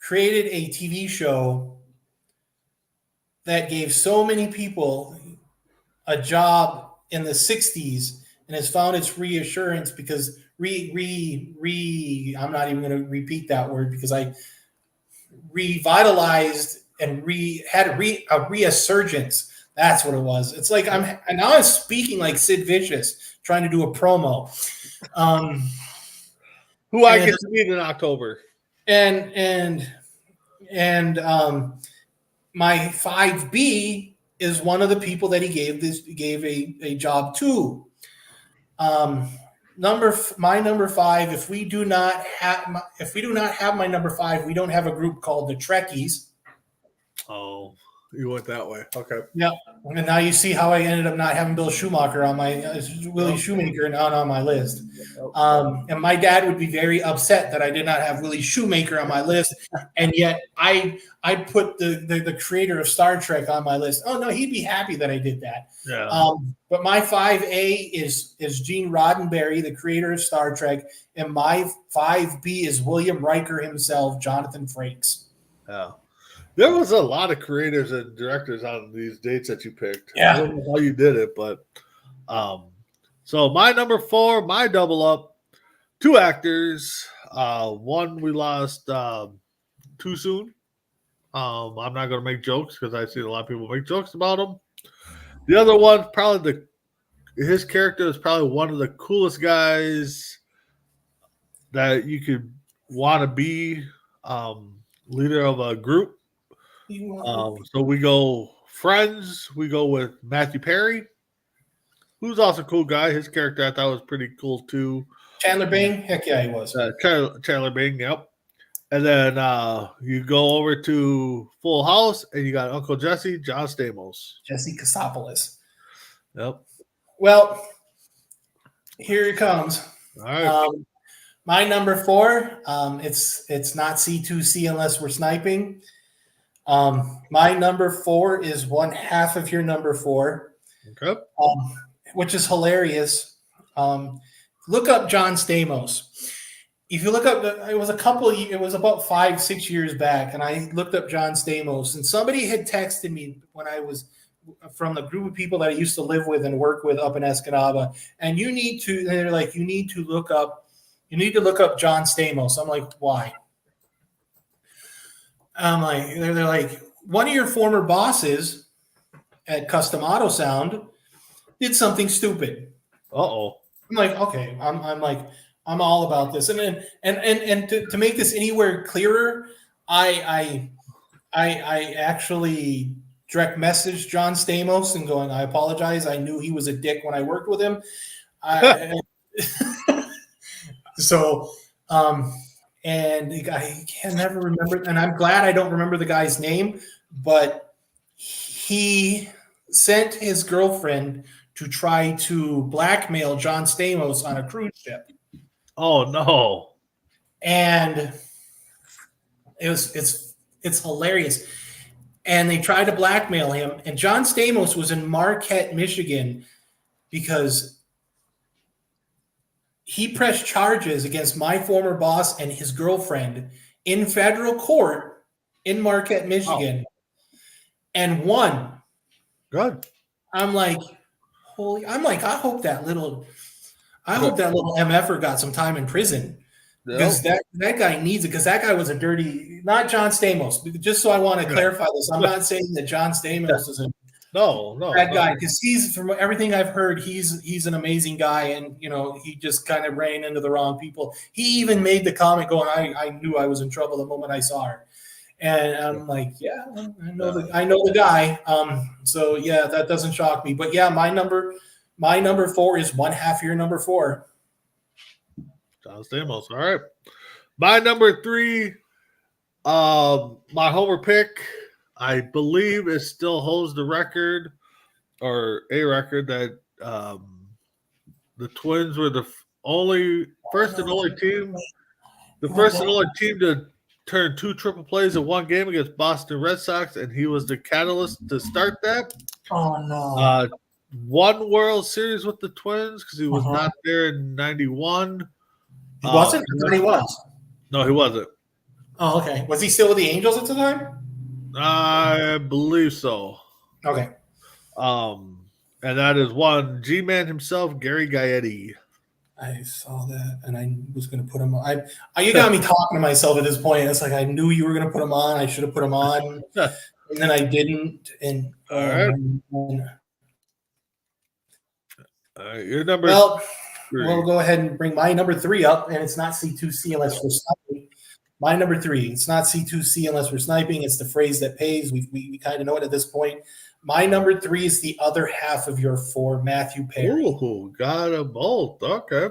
created a TV show that gave so many people a job in the 60s and has found its reassurance because I'm not even going to repeat that word because I revitalized and had a resurgence. That's what it was. It's like and now I'm speaking like Sid Vicious trying to do a promo. Who I get to meet in October. And my 5B is one of the people that he gave a job to. My number 5. If we do not have my number 5, we don't have a group called the Trekkies. Oh, you went that way. Okay. Yep. And now you see how I ended up not having Bill Schumacher on my Willie Shoemaker not on my list. And my dad would be very upset that I did not have Willie Shoemaker on my list, and yet I put the creator of Star Trek on my list. Oh no, he'd be happy that I did that. Yeah. But my 5A is Gene Roddenberry, the creator of Star Trek, and my 5B is William Riker himself, Jonathan Frakes. Yeah. There was a lot of creators and directors on these dates that you picked. Yeah. I don't know how you did it, but so my number 4, my double up, 2 actors. One we lost too soon. I'm not going to make jokes because I've seen a lot of people make jokes about him. The other one, probably his character is probably one of the coolest guys that you could want to be leader of a group. So we go Friends. We go with Matthew Perry, who's also a cool guy. His character I thought was pretty cool too. Chandler Bing? Heck yeah, he was. Chandler Bing, yep. And then you go over to Full House, and you got Uncle Jesse, John Stamos. Jesse Kasopoulos. Yep. Well, here it comes. All right. My number 4, it's not C2C unless we're sniping. My number 4 is one half of your number 4. Okay. Which is hilarious. Look up John Stamos. If you look up, it was about 5-6 years back, and I looked up John Stamos, and somebody had texted me when I was from the group of people that I used to live with and work with up in Escanaba, and they're like, you need to look up John Stamos. I'm like, why? I'm like, they're like, one of your former bosses at Custom Auto Sound did something stupid. Uh-oh. I'm like, okay, I'm all about this. And to make this anywhere clearer, I actually direct messaged John Stamos and going, I apologize. I knew he was a dick when I worked with him. And I can never remember, and I'm glad I don't remember the guy's name, but he sent his girlfriend to try to blackmail John Stamos on a cruise ship. Oh no. And it's hilarious. And they tried to blackmail him, and John Stamos was in Marquette, Michigan, because he pressed charges against my former boss and his girlfriend in federal court in Marquette, Michigan, and won. Good. I'm like, I hope that little MFer got some time in prison. Because that guy needs it, because that guy was a dirty, not John Stamos. Just so I want to clarify this, I'm not saying that John Stamos is a bad guy, because he's, from everything I've heard, he's an amazing guy, and he just kind of ran into the wrong people. He even made the comment going, I knew I was in trouble the moment I saw her. And I'm like, yeah, I know the guy. So yeah, that doesn't shock me. But yeah, my number 4 is one half your number 4. John Stamos. All right. My number 3, my homer pick. I believe it still holds the record or a record that the Twins were the first and only team to turn 2 triple plays in one game against Boston Red Sox, and he was the catalyst to start that. Oh no! One World Series with the Twins because he was not there in '91. He wasn't. He was. No, he wasn't. Oh, okay. Was he still with the Angels at the time? I believe so. Okay. And that is one G-Man himself, Gary Gaetti. I saw that, and I was going to put him on. You got me talking to myself at this point. It's like I knew you were going to put him on. I should have put him on, and then I didn't. And all right, your number. Well, we'll go ahead and bring my number 3 up, and it's not C2C unless we're sniping. My number 3. It's not C2C unless we're sniping. It's the phrase that pays. We kind of know it at this point. My number 3 is the other half of your 4, Matthew Perry. Ooh, got them both. Okay.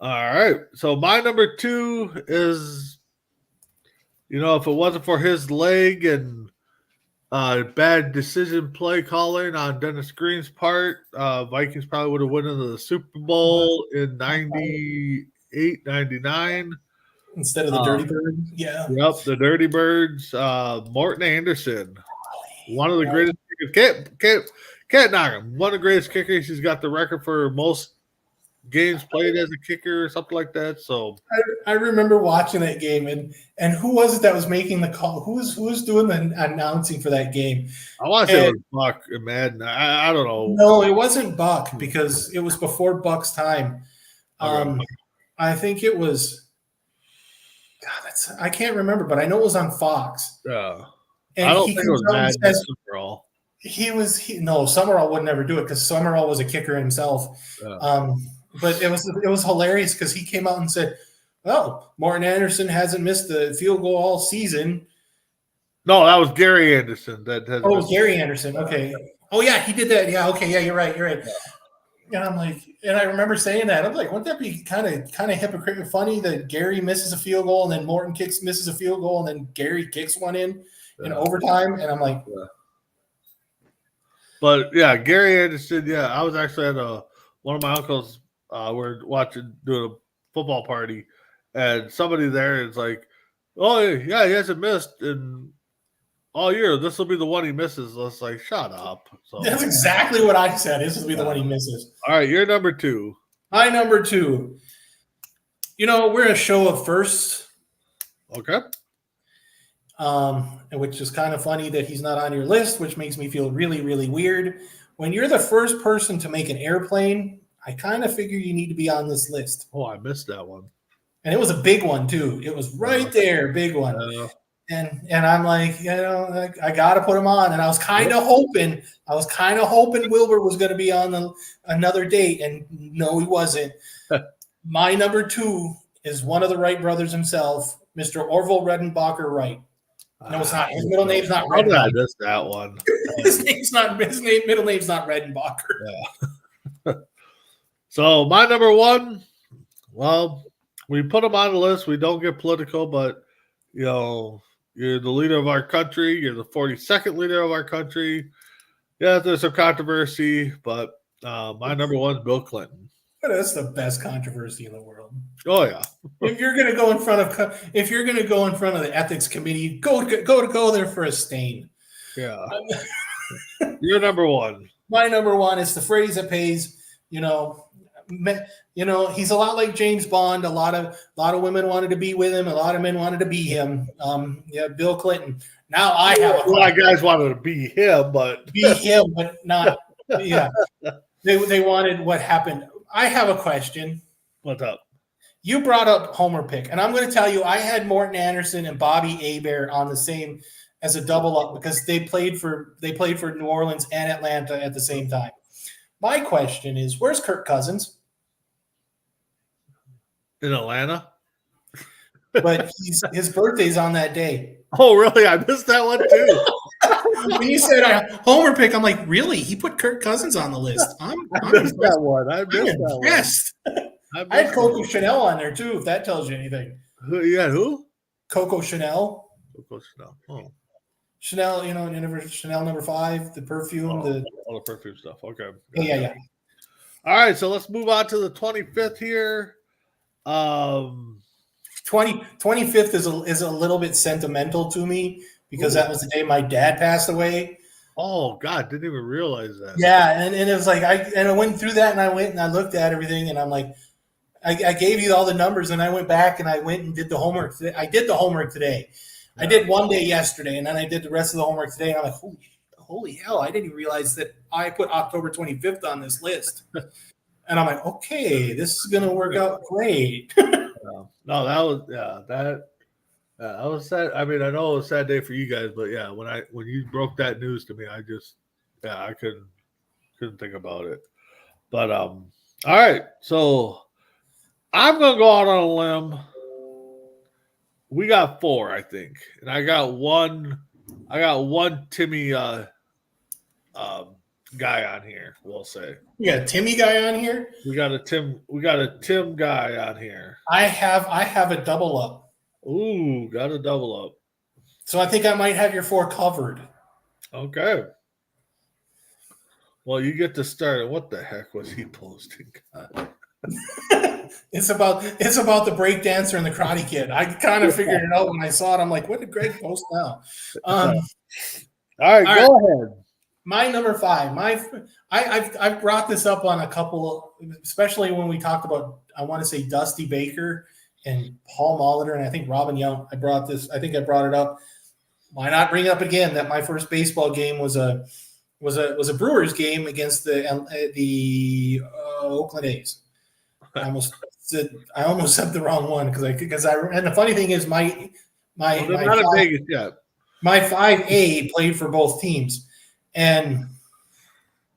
All right. So my number 2 is, if it wasn't for his leg and bad decision play calling on Dennis Green's part, Vikings probably would have won into the Super Bowl in 98, 99. Instead of the Dirty Birds. Yeah. Yep, the Dirty Birds. Morton Anderson. One of the greatest kickers. Can't knock him. One of the greatest kickers. He's got the record for most games played as a kicker or something like that. So I remember watching that game, and who was it that was making the call? Who was doing the announcing for that game? I want to say it was Buck and Madden. I don't know. No, it wasn't Buck because it was before Buck's time. I think it was. God, I can't remember, but I know it was on Fox. Yeah. And I don't think it was Madden Summerall. No, Summerall would never do it because Summerall was a kicker himself. Yeah. But it was hilarious because he came out and said, "Well, Morton Anderson hasn't missed the field goal all season." No, that was Gary Anderson. Gary Anderson. Okay. Oh yeah, he did that. Yeah. Okay. Yeah, you're right. Yeah. And I'm like, and I remember saying that. I'm like, wouldn't that be kind of hypocritical, funny that Gary misses a field goal and then Morton misses a field goal and then Gary kicks one in overtime? And I'm like, But yeah, Gary Anderson. Yeah, I was actually at one of my uncles. We're doing a football party, and somebody there is like, "Oh yeah, he hasn't missed in all year. This will be the one he misses." I was like, "Shut up." So that's exactly what I said. This will be the one he misses. All right, you're number 2. My number 2. We're a show of firsts. Okay. Which is kind of funny that he's not on your list, which makes me feel really, really weird. When you're the first person to make an airplane, I kind of figure you need to be on this list. Oh, I missed that one. And it was a big one, too. It was right there, big one. And I'm like, I got to put him on. And I was kind of hoping Wilbur was going to be on another date. And no, he wasn't. My number 2 is one of the Wright brothers himself, Mr. Orville Redenbacher Wright. No, it's not. His middle name's not Redenbacher. I missed that one. His middle name's not Redenbacher. Yeah. So my number 1, well, we put him on the list. We don't get political, but you're the leader of our country. You're the 42nd leader of our country. Yeah, there's some controversy, but my number 1 is Bill Clinton. That's the best controversy in the world. Oh yeah. If you're going to go in front of the ethics committee, go there for a stain. Yeah. You're number 1. My number 1 is the phrase that pays. He's a lot like James Bond. A lot of women wanted to be with him. A lot of men wanted to be him. Bill Clinton. Now I have a lot of guys wanted to be him, but not. Yeah, they wanted what happened. I have a question. What's up? You brought up Homer pick, and I'm going to tell you, I had Morton Anderson and Bobby Hebert on the same as a double up because they played for New Orleans and Atlanta at the same time. My question is, where's Kirk Cousins? In Atlanta. But his birthday's on that day. Oh, really? I missed that one too. When you said Homer pick, I'm like, really? He put Kirk Cousins on the list. I missed that one. I had Coco Chanel on there too, if that tells you anything. Who? Coco Chanel. Coco Chanel. Oh. Chanel, Chanel number 5, the perfume, all the the perfume stuff. Okay. yeah. All right, so let's move on to the 25th here. 25th is a little bit sentimental to me because that was the day my dad passed away. Oh God, didn't even realize that. Yeah, and it was like I went through that and I went and I looked at everything and I'm like, I gave you all the numbers and I went back and I went and did the homework today. I did the homework today. Yeah. I did one day yesterday and then I did the rest of the homework today. And I'm like, holy hell, I didn't even realize that I put October 25th on this list. And I'm like, okay, this is gonna work out great. No, that was sad. I mean, I know it was a sad day for you guys, but yeah, when you broke that news to me, I couldn't think about it. But all right, so I'm gonna go out on a limb. We got 4, I think, and I got one Timmy guy on here. We'll say we got a Timmy guy on here. We got a Tim guy on here. I have a double up. Ooh, got a double up. So I think I might have your 4 covered. Okay. Well, you get to start. What the heck was he posting? It's about the break dancer and the Karate Kid. I kind of figured it out when I saw it. I'm like, what did Greg post now? All right, go ahead. My number 5. I've brought this up on a couple, especially when we talked about, I want to say Dusty Baker and Paul Molitor, and I think Robin Young. I brought it up. Why not bring up again that my first baseball game was a Brewers game against the Oakland A's. I almost said the wrong one because and the funny thing is my 5A played for both teams, and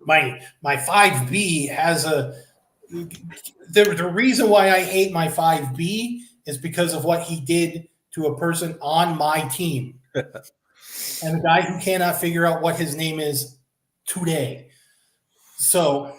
my 5B has the reason why I hate my 5B is because of what he did to a person on my team. And a guy who cannot figure out what his name is today. So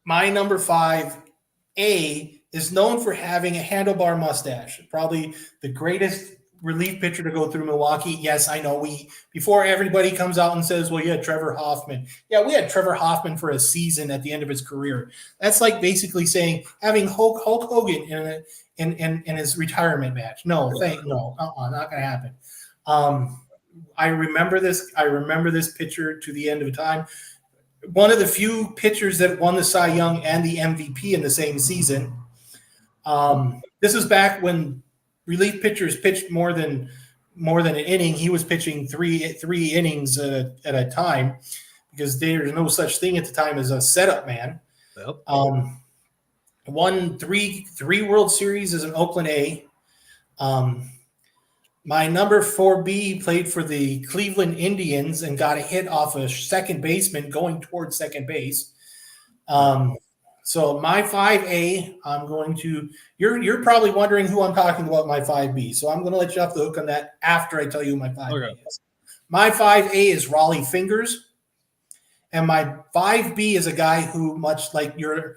my number 5A is known for having a handlebar mustache. Probably the greatest relief pitcher to go through Milwaukee. Yes, I know before everybody comes out and says, well, you had Trevor Hoffman. Yeah, we had Trevor Hoffman for a season at the end of his career. That's like basically saying having Hulk Hogan in his retirement match. No, not going to happen. I remember this pitcher to the end of time. One of the few pitchers that won the Cy Young and the MVP in the same season. This is back when relief pitchers pitched more than an inning. He was pitching three innings at a time because there's no such thing at the time as a setup man. Yep. Won three World Series as an Oakland A. My number 4B played for the Cleveland Indians and got a hit off a second baseman going towards second base. So my 5A, I'm going to – you're probably wondering who I'm talking about my 5B. So I'm going to let you off the hook on that after I tell you who my 5A is. My 5A is Raleigh Fingers. And my 5B is a guy who, much like your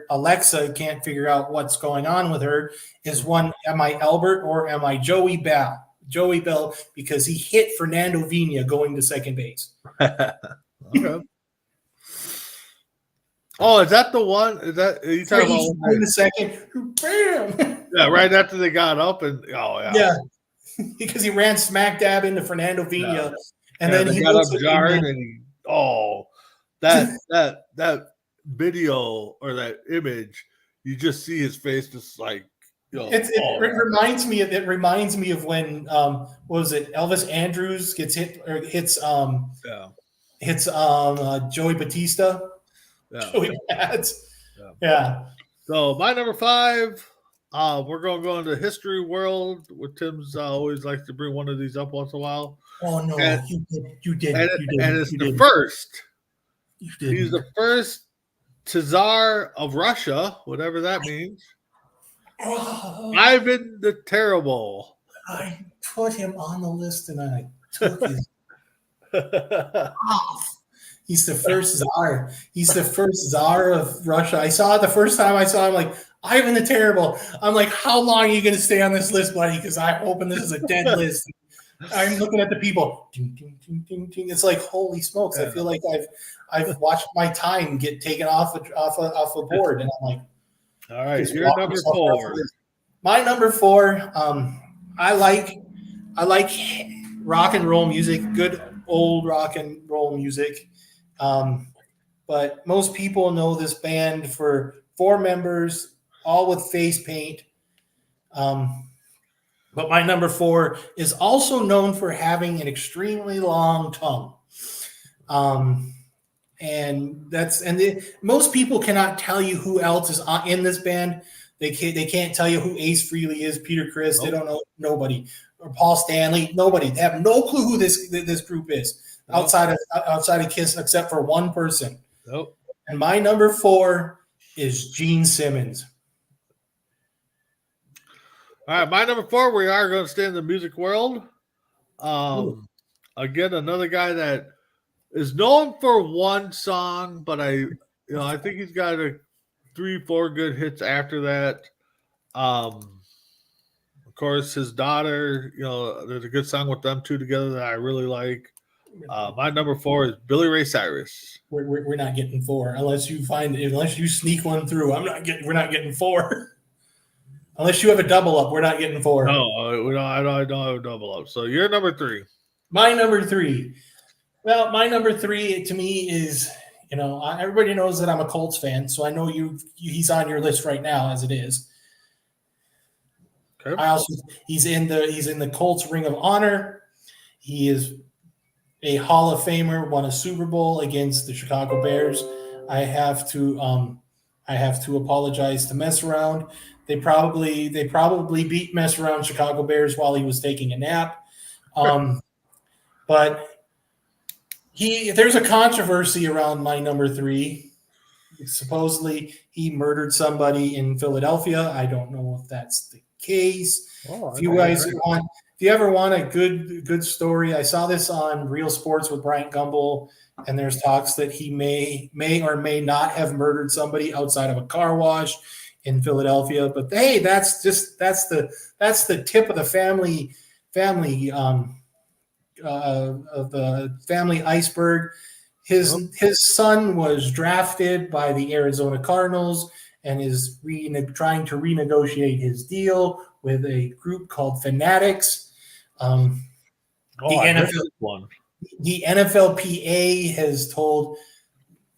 Alexa can't figure out what's going on with her, is one, am I Albert or am I Joey Bell? Joey Bell, because he hit Fernando Vina going to second base. Okay. Oh, is that the one? Is that are you talking about in the second? Bam! Yeah, right after they got up and yeah, because he ran smack dab into Fernando Vina, and then he got up jarring and that video or that image, you just see his face just like. It reminds me of when what was it? Elvis Andrews gets hit or hits Joey Batista. Yeah. Joey Bats. Yeah. So my number 5, we're gonna go into history world where Tim's always likes to bring one of these up once in a while. Oh no, you did. And it's the first. You did. He's the first Tsar of Russia, whatever that means. Ivan the Terrible. I put him on the list and I took his off. He's the first czar. He's the first czar of Russia. I saw it the first time I saw him, like, Ivan the Terrible. I'm like, how long are you going to stay on this list, buddy? Because I'm hoping this is a dead list. I'm looking at the people. Ding, ding, ding, ding, ding. It's like, holy smokes! I feel like I've watched my time get taken off a board, and I'm like, all right, you're number 4. My number 4. I like rock and roll music, good old rock and roll music. But most people know this band for 4 members, all with face paint. But my number 4 is also known for having an extremely long tongue. Most people cannot tell you who else is in this band. They can't tell you who Ace Frehley is, Peter Criss. Nope. They don't know nobody, or Paul Stanley. Nobody. They have no clue who this group is outside of Kiss, except for one person. Nope. And my number 4 is Gene Simmons. All right, my number 4. We are going to stay in the music world. Again, another guy that is known for one song, but I think he's got 3-4 good hits after that. Of course, his daughter. There's a good song with them two together that I really like. My number 4 is Billy Ray Cyrus. We're not getting 4 unless you sneak one through. We're not getting 4. Unless you have a double up, we're not getting 4. No, I don't have a double up. So you're number 3. My number 3. Well, my number 3 to me is, everybody knows that I'm a Colts fan, so I know he's on your list right now as it is. Okay. He's in the Colts Ring of Honor. He is a Hall of Famer, won a Super Bowl against the Chicago Bears. I have to apologize to Mess Around. They probably beat Mess Around Chicago Bears while he was taking a nap. But there's a controversy around my number 3. Supposedly he murdered somebody in Philadelphia. I don't know if that's the case. If you ever want a good story, I saw this on Real Sports with Bryant Gumbel, and there's talks that he may or may not have murdered somebody outside of a car wash in Philadelphia. But hey, that's the tip of the family of the family iceberg. His son was drafted by the Arizona Cardinals and is trying to renegotiate his deal with a group called Fanatics. The NFLPA has told,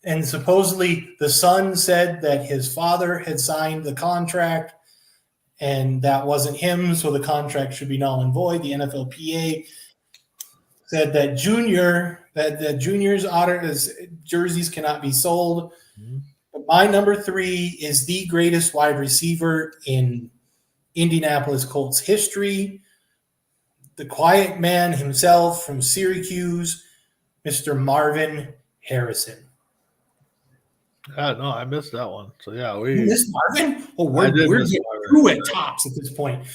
and supposedly the son said that his father had signed the contract and that wasn't him, so the contract should be null and void. The NFLPA said that Junior's jerseys cannot be sold. Mm-hmm. But my number 3 is the greatest wide receiver in Indianapolis Colts history. The quiet man himself from Syracuse, Mr. Marvin Harrison. No, I missed that one. So yeah, you missed Marvin. Oh, we're getting through at tops at this point.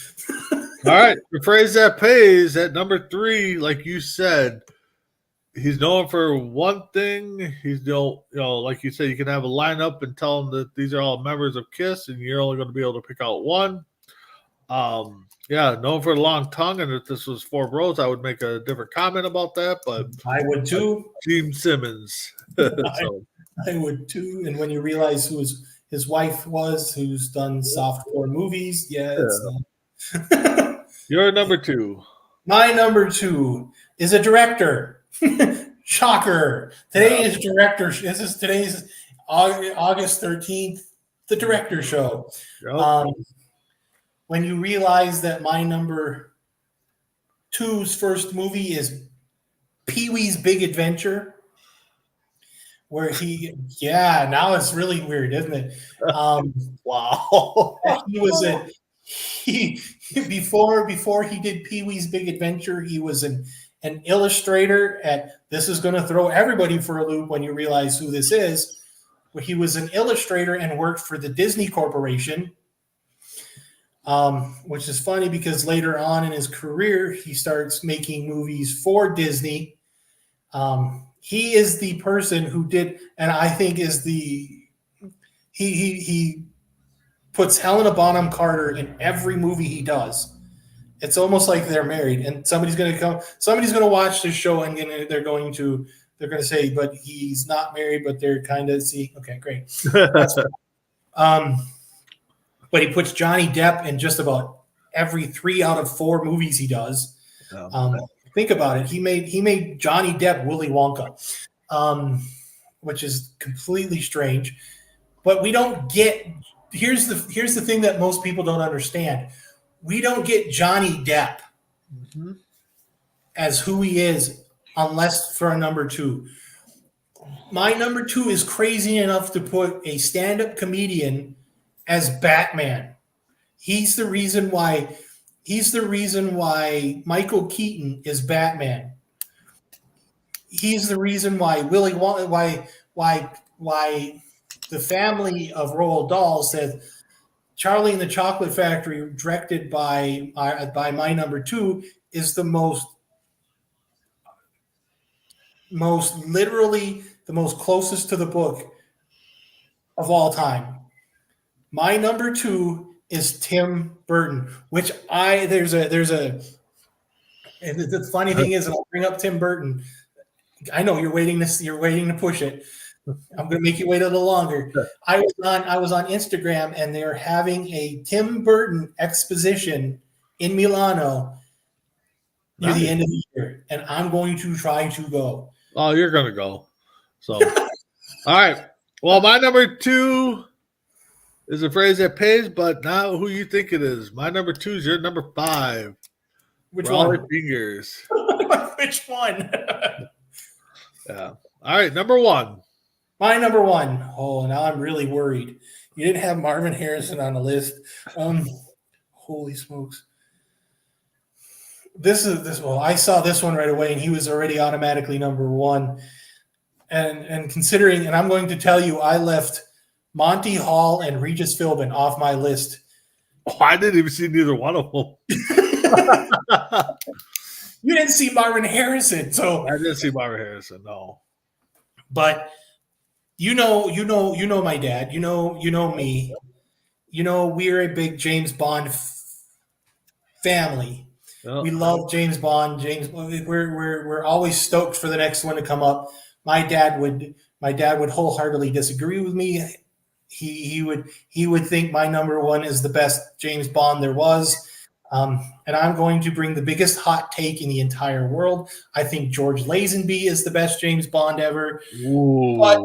All right, the phrase that pays at number 3, like you said, he's known for one thing. He's like you said, you can have a lineup and tell them that these are all members of KISS, and you're only going to be able to pick out one. Known for a long tongue, and if this was 4 Bros, I would make a different comment about that, but I would too. Gene Simmons. I would too. And when you realize who his wife was, who's done softcore movies, You're number 2. My number 2 is a director. Shocker. Today is director. Today's August 13th, the director show. Yep. When you realize that my number 2's first movie is Pee-wee's Big Adventure, where now it's really weird, isn't it? Wow. Before he did Pee-wee's Big Adventure, he was an illustrator this is going to throw everybody for a loop when you realize who this is. But he was an illustrator and worked for the Disney Corporation, which is funny because later on in his career, he starts making movies for Disney. He is the person who did, and I think he puts Helena Bonham Carter in every movie he does. It's almost like they're married, and somebody's going to watch this show, and they're going to say, but he's not married, but they're kind of okay, great. That's but he puts Johnny Depp in just about every 3 out of 4 movies he does. Think about it. He made Johnny Depp Willy Wonka, which is completely strange. But we don't get. Here's the thing that most people don't understand. We don't get Johnny Depp as who he is unless for a number 2. My number 2 is crazy enough to put a stand-up comedian as Batman. He's the reason why Michael Keaton is Batman. He's the reason why why the family of Roald Dahl said Charlie and the Chocolate Factory, directed by my number 2, is the most literally the most closest to the book of all time. My number 2 is Tim Burton, which and the funny thing is, and I'll bring up Tim Burton. I know you're waiting to push it. I'm going to make you wait a little longer. I was on Instagram, and they're having a Tim Burton exposition in Milano near the end of the year, and I'm going to try to go. Oh, you're going to go. So, all right. Well, my number 2 is a phrase that pays, but not who you think it is. My number 2 is your number 5. Which Rolling one? Fingers. Which one? Yeah. All right, number 1. My number 1. Oh, now I'm really worried. You didn't have Marvin Harrison on the list. Holy smokes. Well, I saw this one right away, and he was already automatically number 1. And considering, and I'm going to tell you, I left Monty Hall and Regis Philbin off my list. Oh, I didn't even see neither one of them. You didn't see Marvin Harrison, so I didn't see Marvin Harrison, no. But you know my dad. You know me. We're a big James Bond family. Oh. We love James Bond. We're always stoked for the next one to come up. My dad would wholeheartedly disagree with me. He would think my number 1 is the best James Bond there was. And I'm going to bring the biggest hot take in the entire world. I think George Lazenby is the best James Bond ever. But,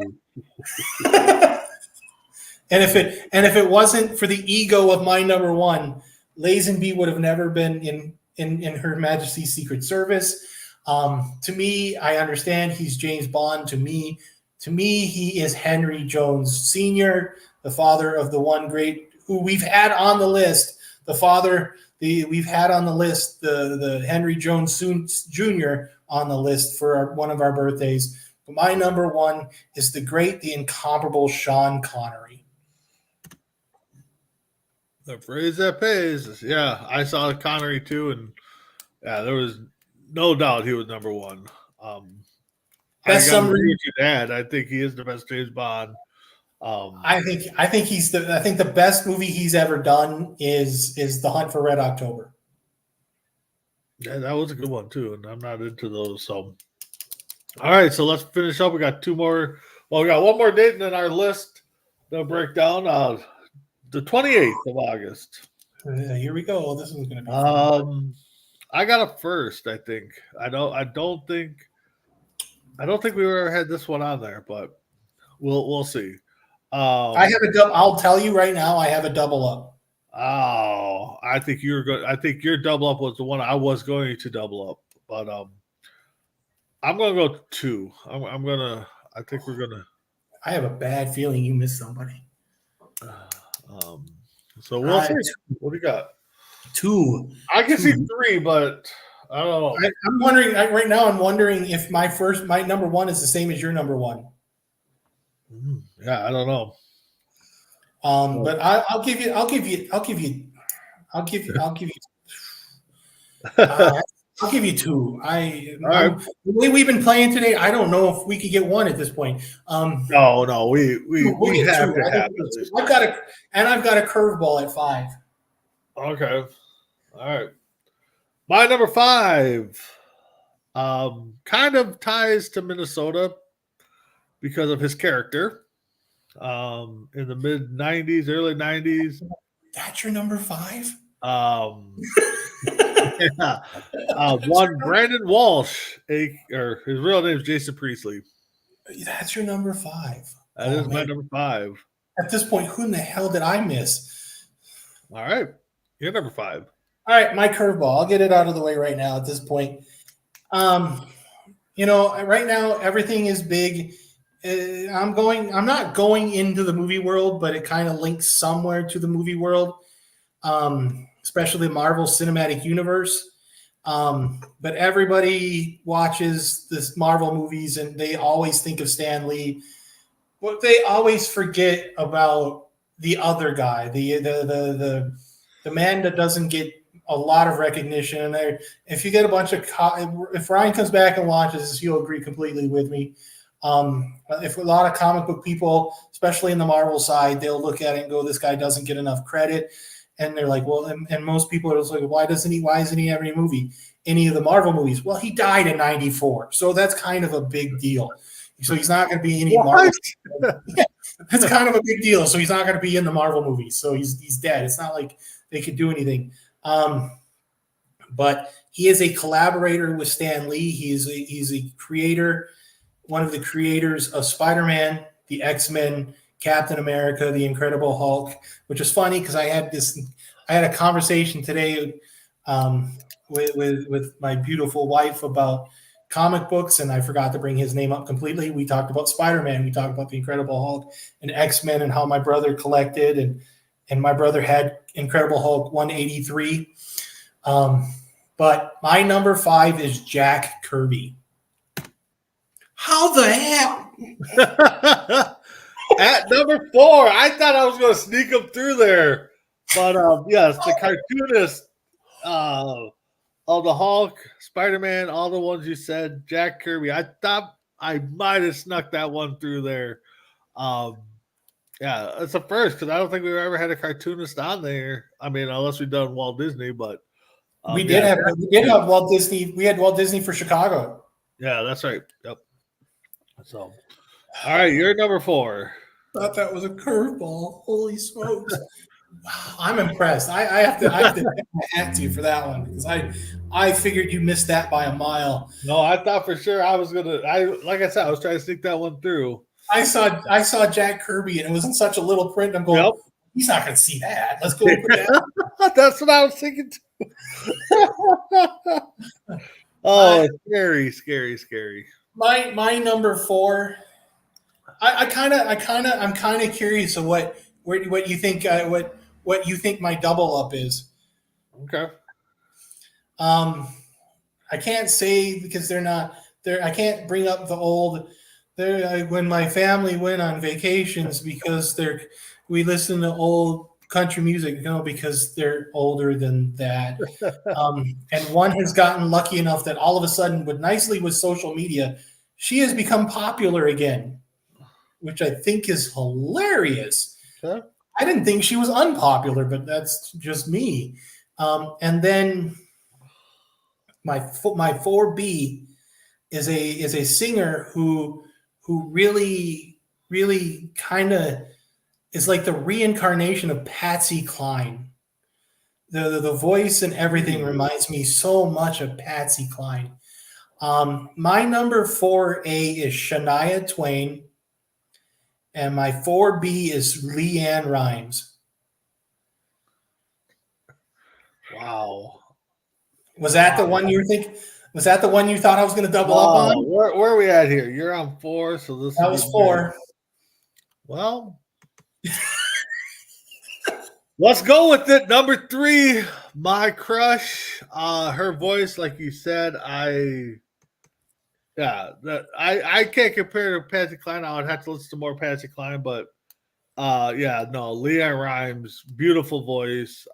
and if it wasn't for the ego of my number 1, Lazenby would have never been in Her Majesty's Secret Service. To me, I understand he's James Bond. To me, he is Henry Jones Sr., the father of the one great who we've had on the list. We've had on the list the Henry Jones Jr. on the list for one of our birthdays. But my number 1 is the great, the incomparable Sean Connery. The phrase that pays. Yeah, I saw Connery too, and yeah, there was no doubt he was number 1. I agree with your dad. I think he is the best James Bond. I think the best movie he's ever done is The Hunt for Red October. Yeah, that was a good one too, and I'm not into those. So, all right, so let's finish up. We got 2 more. Well, we got 1 more date in our list. They'll break down the 28th of August. Here we go. This one's going to be fun. I got it first. I think. I don't think we ever had this one on there, but we'll see. I have a double. I'll tell you right now, I have a double up. Oh, I think you're good. I think your double up was the one I was going to double up, but I'm gonna go 2. I think we're gonna. I have a bad feeling you missed somebody. So we'll see. What do you got? 2. I can see 3, but I don't know. I'm wondering right now. I'm wondering if my number 1 is the same as your number 1. Yeah, I don't know. But I'll give you. I'll give you 2. The way we've been playing today, I don't know if we could get 1 at this point. No, we have 2. to have I've got a curveball at 5. Okay. All right. My number 5 kind of ties to Minnesota because of his character. In the mid 90s, early 90s. That's your number 5? Yeah. One Brandon Walsh, or his real name is Jason Priestley. That's your number 5. That is my number 5. At this point, who in the hell did I miss? All right. You're number 5. All right, my curveball. I'll get it out of the way right now at this point. Right now everything is big. I'm not going into the movie world, but it kind of links somewhere to the movie world, especially the Marvel Cinematic Universe. But everybody watches this Marvel movies and they always think of Stan Lee. But they always forget about the other guy, the man that doesn't get a lot of recognition. And if you get a bunch of if Ryan comes back and watches this, he'll agree completely with me. If a lot of comic book people, especially in the Marvel side, they'll look at it and go, "This guy doesn't get enough credit," and they're like, "Well," and most people are just like, "Why isn't he have any of the Marvel movies?" Well, he died in '94, so that's kind of a big deal. So he's not going to be any Marvel. Yeah, that's kind of a big deal. So he's not going to be in the Marvel movies. So he's dead. It's not like they could do anything. But he is a collaborator with Stan Lee. He's a creator, one of the creators of Spider-Man, the X-Men, Captain America, the Incredible Hulk, which is funny because I had a conversation today with my beautiful wife about comic books, and I forgot to bring his name up completely. We talked about Spider-Man, we talked about the Incredible Hulk and X-Men and how my brother collected, and my brother had Incredible Hulk 183. But my number 5 is Jack Kirby. How the hell? At number 4, I thought I was going to sneak him through there. But yes, the cartoonist of the Hulk, Spider-Man, all the ones you said, Jack Kirby. I thought I might have snuck that one through there. Yeah, it's a first because I don't think we've ever had a cartoonist on there. I mean, unless we've done Walt Disney, but we did have Walt Disney. We had Walt Disney for Chicago. Yeah, that's right. Yep. So, all right, you're number 4. Thought that was a curveball. Holy smokes! Wow, I'm impressed. I have to tip my hat to you for that one because I figured you missed that by a mile. No, I thought for sure I was gonna. Like I said, I was trying to sneak that one through. I saw Jack Kirby and it was in such a little print. I'm going, He's not going to see that. Let's go put that. That's what I was thinking too. Oh, scary. My number 4. I'm kind of curious of what you think what you think my double up is. Okay. I can't say because they're not there. I can't bring up the old. When my family went on vacations because we listen to old country music, because they're older than that. And one has gotten lucky enough that all of a sudden, with social media, she has become popular again, which I think is hilarious. Okay. I didn't think she was unpopular, but that's just me. And then my 4B is a singer who really, really kind of is like the reincarnation of Patsy Cline. The voice and everything reminds me so much of Patsy Cline. My number 4A is Shania Twain, and my 4B is Leanne Rimes. Wow. Was that the one you were thinking? Was that the one you thought I was going to double up on? Where are we at here? You're on 4, so that was 4. Well, let's go with it. Number 3, my crush. Her voice, like you said, I can't compare to Patsy Cline. I would have to listen to more Patsy Cline, but Leanne Rimes, beautiful voice.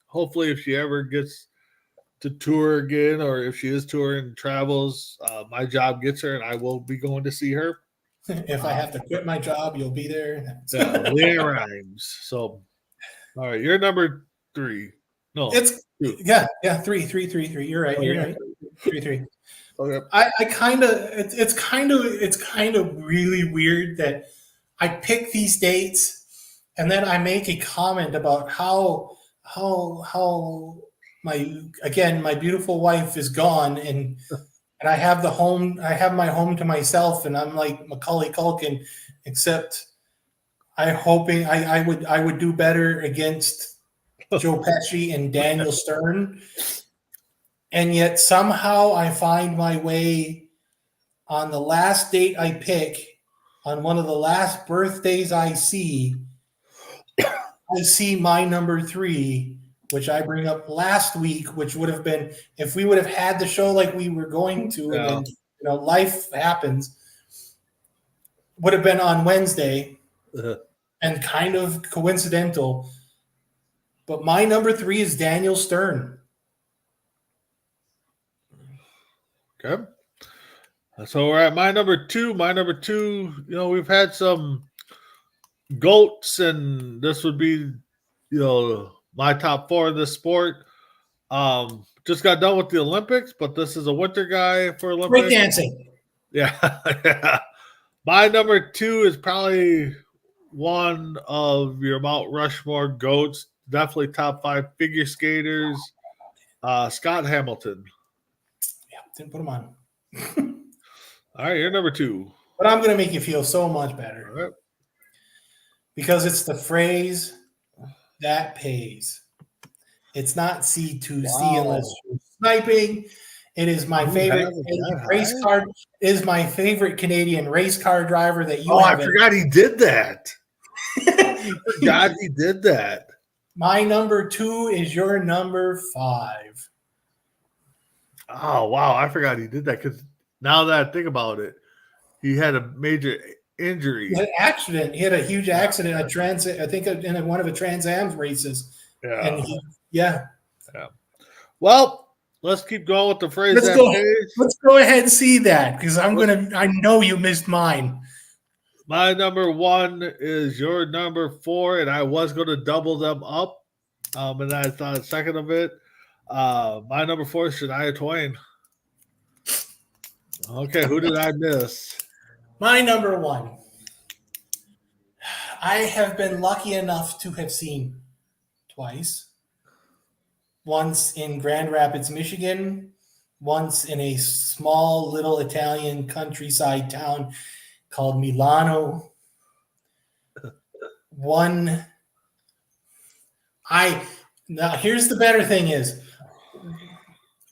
Hopefully, if she ever gets to tour again, or if she is touring and travels, my job gets her, and I will be going to see her. If I have to quit my job, you'll be there. Leanne Rimes. So, all right, you're number 3. No, It's two. yeah, 3. You're right. You're right. 3. Okay. I kind of it's kind of really weird that I pick these dates and then I make a comment about how my beautiful wife is gone and I have my home to myself and I'm like Macaulay Culkin, except I would do better against Joe Pesci and Daniel Stern, and yet somehow I find my way on the last date I pick, on one of the last birthdays I see my number 3, which I bring up last week, which would have been if we would have had the show like we were going to, and then life happens, would have been on Wednesday, and kind of coincidental. But my number 3 is Daniel Stern. Okay. So we're at my number 2. My number 2, we've had some GOATs, and this would be, my top 4 in this sport. Just got done with the Olympics, but this is a winter guy for Olympics. Breakdancing. Yeah. My number 2 is probably one of your Mount Rushmore GOATs. Definitely top 5 figure skaters. Scott Hamilton. Yeah, didn't put him on. All right, you're number 2. But I'm going to make you feel so much better. All right. Because it's the phrase that pays. It's not C2C unless you're sniping. It is my favorite Canadian race car. It is my favorite Canadian race car driver that you have. I forgot he did that. He did that. My number 2 is your number 5. Oh, wow. I forgot he did that because now that I think about it, he had a major injury. He had an accident. He had a huge accident at transit. I think in one of the Trans Am's races. Yeah. Well, let's keep going with the phrase. Let's go ahead and see that because I know you missed mine. My number 1 is your number 4, and I was going to double them up, and I thought a second of it. My number 4 is Shania Twain. Okay, who did I miss? My number 1. I have been lucky enough to have seen twice. Once in Grand Rapids, Michigan. Once in a small little Italian countryside town called Milano. Now here's the better thing is,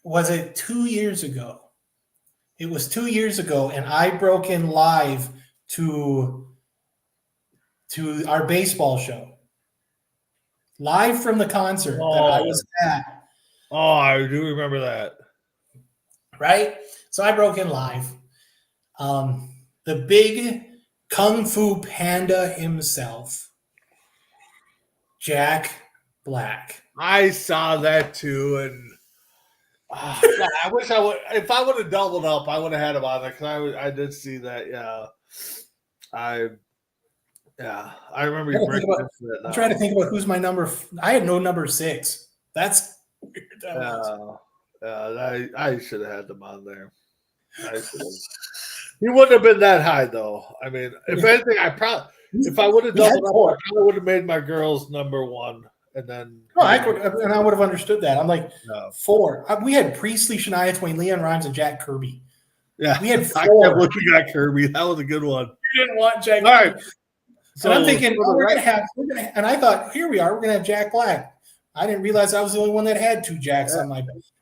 was it 2 years ago? It was 2 years ago, and I broke in live to our baseball show. Live from the concert that I was at. Oh, I do remember that. Right? So I broke in live. The big Kung Fu Panda himself, Jack Black. I saw that too, and God, I wish I would. If I would have doubled up, I would have had him on there because I did see that. Yeah, I remember you breaking into that. I'm trying to think about who's my number. I had no number 6. That's weird. I should have had them on there. He wouldn't have been that high though. I mean, if anything, if I would have doubled up, I probably would have made my girls number 1. And then I would have understood that. I'm like 4. We had Priestley, Shania Twain, Leon Rhymes, and Jack Kirby. Yeah, we had 4. I can't believe you got Kirby. That was a good one. You didn't want Jack. All right. So I'm thinking and I thought, here we are. We're gonna have Jack Black. I didn't realize I was the only one that had 2 Jacks on my.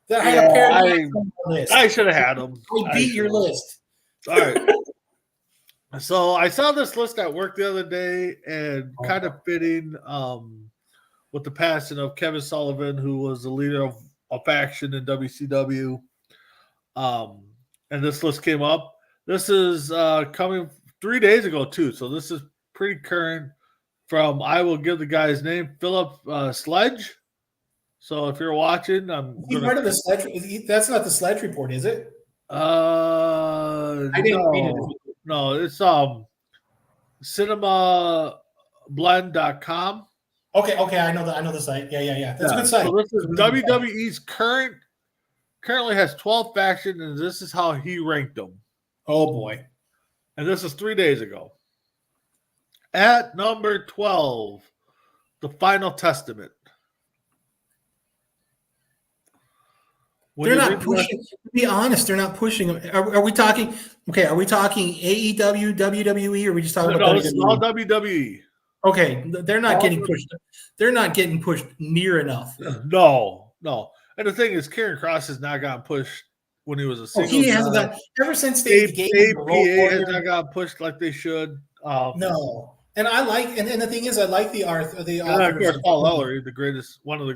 That I had a pair of on my list. I should have had them. I beat your list. All right. So I saw this list at work the other day, and kind of fitting with the passing of Kevin Sullivan, who was the leader of faction in WCW. And this list came up. This is coming 3 days ago, too. So this is pretty current from, I will give the guy's name, Philip Sledge. So if you're watching, I'm part of the Sledge. That's not the Sledge Report, is it? I didn't read it. No, it's cinemablend.com. Okay, I know the site. Yeah. That's a good site. So this is WWE's currently has 12 factions, and this is how he ranked them. Oh boy. And this is 3 days ago. At number 12, the Final Testament. They're not pushing. To be honest, they're not pushing. Are we talking? Okay, are we talking AEW, WWE, or are we just talking about this is all WWE? WWE. Okay, they're not getting pushed. They're not getting pushed near enough. No. And the thing is, Karrion Kross has not gotten pushed when he was a single. He hasn't got ever since they gave him the Road APA has Warrior. not gotten pushed like they should. No, and I like, and the thing is, I like the art. Of course, Paul Ellery, one of the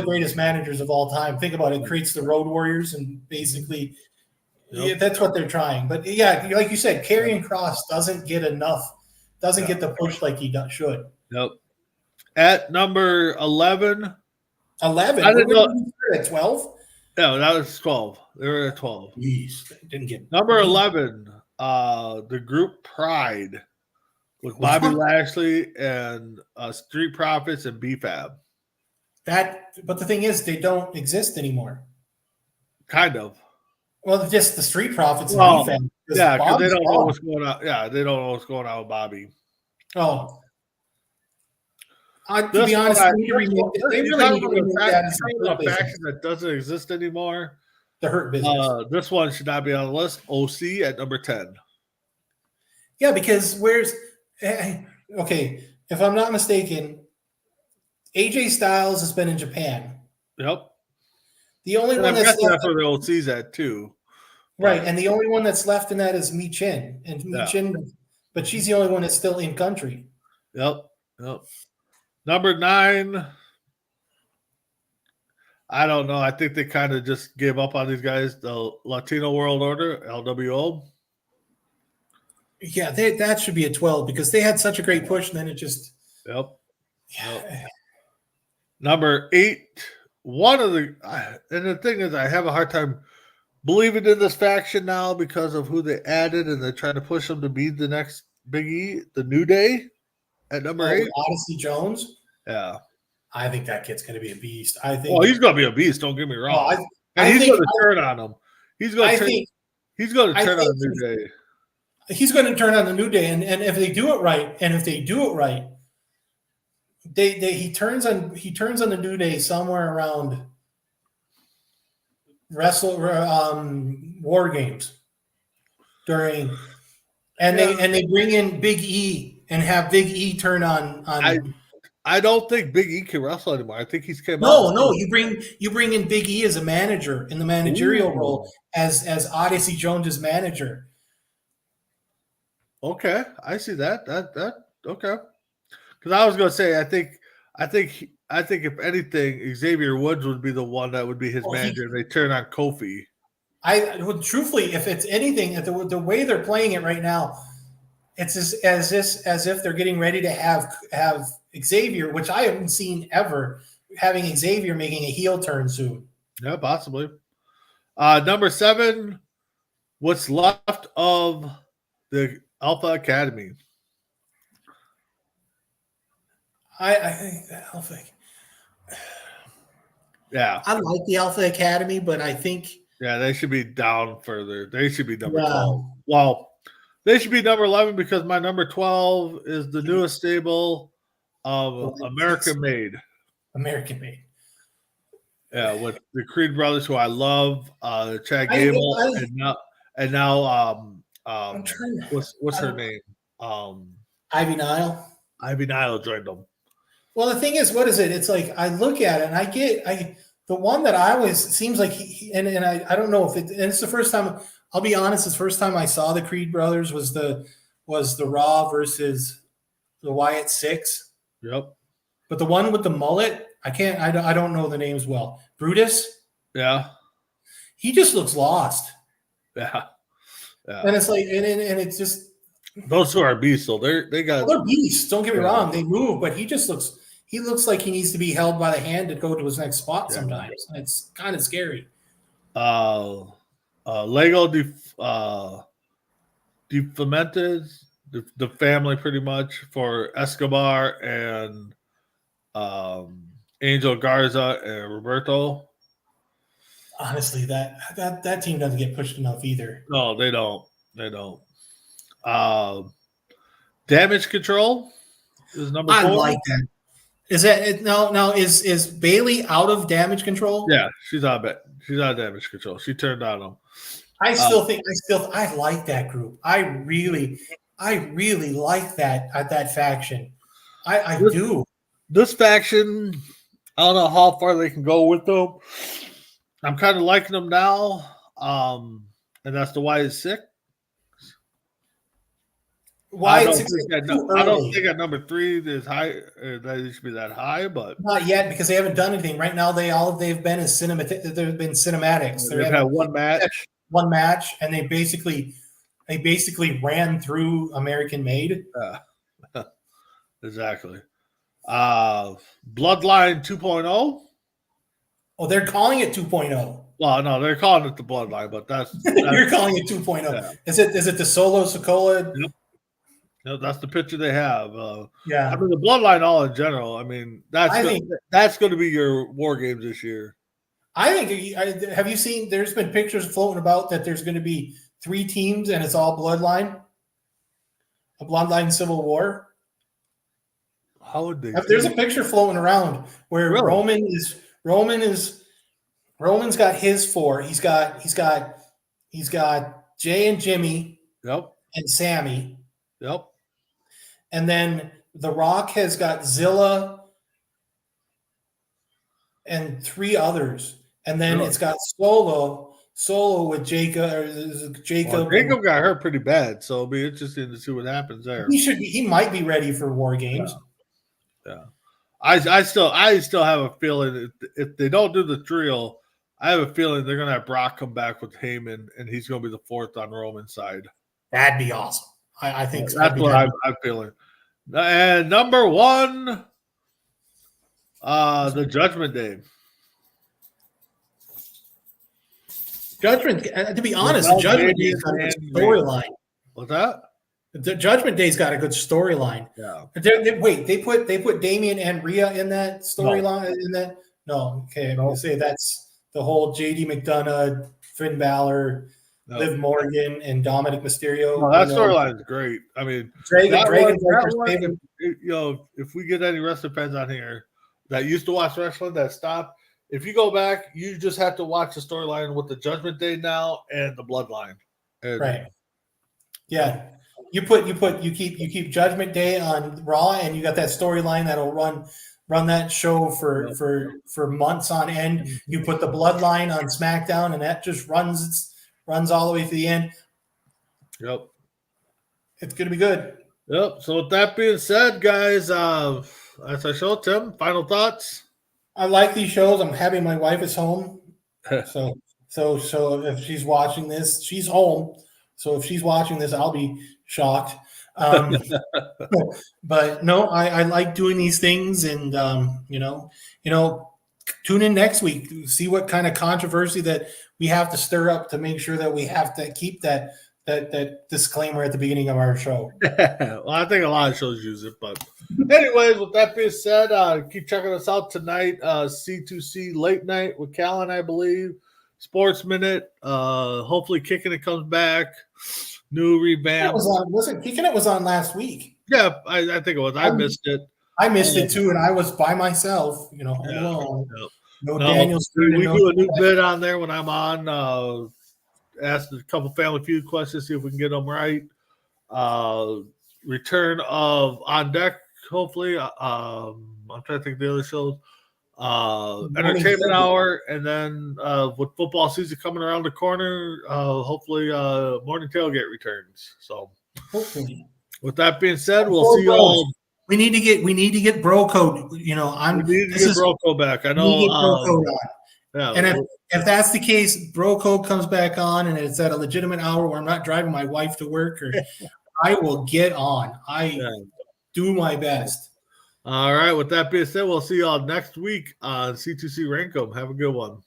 greatest managers of all time. Think about it; creates the Road Warriors, and basically, that's what they're trying. But yeah, like you said, Karrion Kross doesn't get enough, get the push like he should. Yep. At number 11. 11. I didn't know at 12. No, that was 12. They were at 12. Jeez, didn't get number 11. The group Pride. With Bobby Lashley and Street Profits and BFAB. But the thing is, they don't exist anymore. Kind of. Well, just the Street Profits and BFAB. Yeah, because they don't know what's going on. Yeah, they don't know what's going on with Bobby. Oh. To be honest, they really need to remake that as a faction that doesn't exist anymore. The Hurt Business. This one should not be on the list. OC at number 10. Yeah, because okay, if I'm not mistaken, AJ Styles has been in Japan. Yep. The only one that's left for the OC's at too. Right, and the only one that's left in that is Mi Chin. And Mi Chin, but she's the only one that's still in country. Yep. Number 9. I don't know. I think they kind of just gave up on these guys. The Latino World Order, LWO. Yeah, that should be a 12 because they had such a great push, and then it just. Yep. Number 8. And the thing is, I have a hard time believing in this faction now because of who they added, and they're trying to push them to be the next Big E, the New Day, at number 8. Odyssey Jones. Yeah. I think that kid's going to be a beast. I think. Well, he's going to be a beast. Don't get me wrong. He's going to turn on him. He's going to turn on the New Day. He's going to turn on the New Day, and if they do it right, he turns on the New Day somewhere around War Games during, and they bring in Big E and have Big E turn on. I don't think Big E can wrestle anymore. I think he's came out. No, you bring in Big E as a manager in the managerial role as Odyssey Jones's manager. Okay, I see that. Okay. Because I was going to say, I think if anything, Xavier Woods would be the one that would be his manager. They turn on Kofi. I would truthfully, if it's anything, the way they're playing it right now, it's as if they're getting ready to have Xavier, which I haven't seen ever, having Xavier making a heel turn soon. Yeah, possibly. Number 7, what's left of the Alpha Academy? I think the Alpha. Yeah, I like the Alpha Academy, but I think they should be down further. They should be number 12. Well, they should be number 11 because my number 12 is the newest stable of American Made. American Made. Yeah, with the Creed brothers, who I love, Chad Gable, and now what's her name? Ivy Nile. Ivy Nile joined them. Well, the thing is, what is it? It's like I look at it and the one that I always seems like I don't know if it's the first time. I'll be honest, it's the first time I saw the Creed brothers was the Raw versus the Wyatt Six. Yep. But the one with the mullet, I don't know the names well. Brutus. Yeah. He just looks lost. Yeah. And it's like, and it's just. Those two are beasts, so they're beasts. Don't get me wrong; they move, but he looks like he needs to be held by the hand to go to his next spot. Sometimes it's kind of scary. Lego Defumented, the family pretty much for Escobar and Angel Garza and Roberto. Honestly, that team doesn't get pushed enough either. No, they don't. They don't. Damage Control is number 4. I like that. Is that now? Is Bailey out of Damage Control? Yeah, she's out of Damage Control. She turned on them. I like that group. I really like that faction. I do. This faction, I don't know how far they can go with them. I'm kind of liking them now, and that's the Why Is Sick. Why I don't think at number 3 is high. That should be that high, but not yet because they haven't done anything. Right now, they've been is cinematic. They've been cinematics. They've had one match, and they basically ran through American Made. Exactly. Bloodline 2.0. Oh, they're calling it 2.0. Well, no, they're calling it the Bloodline, but that's you're calling it 2.0. Yeah. Is it the Solo Sokola? Yep. No, that's the picture they have. Yeah, I mean the Bloodline all in general. I mean that's going to be your war games this year. I think. Have you seen? There's been pictures floating about that there's going to be 3 teams and it's all Bloodline. A Bloodline Civil War. How would they? There's a picture floating around where really? Roman's got his 4. He's got Jay and Jimmy. Yep. And Sammy. Yep. And then The Rock has got Zilla and 3 others. And then it's got Solo with Jacob. Jacob got hurt pretty bad, so it'll be interesting to see what happens there. He might be ready for War Games. Yeah. I still have a feeling if they don't do the trio, I have a feeling they're gonna have Brock come back with Heyman, and he's gonna be the 4th on Roman's side. That'd be awesome. I think that's what I'm feeling. And number 1, the Judgment Day. To be honest, the Judgment Day's got a good storyline. What's that? The Judgment Day's got a good storyline. Yeah. They put Damian and Rhea in that storyline. No. Okay, I'm gonna say that's the whole JD McDonough, Finn Balor, Liv Morgan, and Dominic Mysterio. No, that storyline is great. I mean, if we get any wrestling fans on here that used to watch wrestling that stopped, if you go back, you just have to watch the storyline with the Judgment Day now and the Bloodline. Right. Yeah. You keep Judgment Day on Raw, and you got that storyline that'll run that show for months on end. You put the Bloodline on SmackDown, and that just runs all the way to the end. Yep. It's gonna be good. Yep. So with that being said, guys, as I showed Tim, final thoughts. I like these shows. I'm happy my wife is home. So if she's watching this, she's home. So if she's watching this, I'll be shocked. But no, I like doing these things, and tune in next week to see what kind of controversy that we have to stir up to make sure that we have to keep that disclaimer at the beginning of our show. Well, I think a lot of shows use it, but anyways, with that being said, keep checking us out tonight. C2C Late Night with Callan, I believe. Sports Minute. Hopefully Kicking It comes back. New revamp. Kicking It was on last week. Yeah, I think it was. I missed it. I missed it too, and I was by myself, alone. Yeah. No Daniel. We do a new bit on there when I'm on. Asked a couple Family Feud questions, see if we can get them right. Return of On Deck, hopefully. I'm trying to think of the other shows. Entertainment Hour, and then with football season coming around the corner, hopefully Morning Tailgate returns. So hopefully. With that being said, we'll see you all. We need to get Bro Code. We need to get Bro Code back. I know. Bro Code on. Yeah, and if that's the case, Bro Code comes back on, and it's at a legitimate hour where I'm not driving my wife to work, or I will get on. Do my best. All right. With that being said, we'll see y'all next week on C2C Rankem. Have a good one.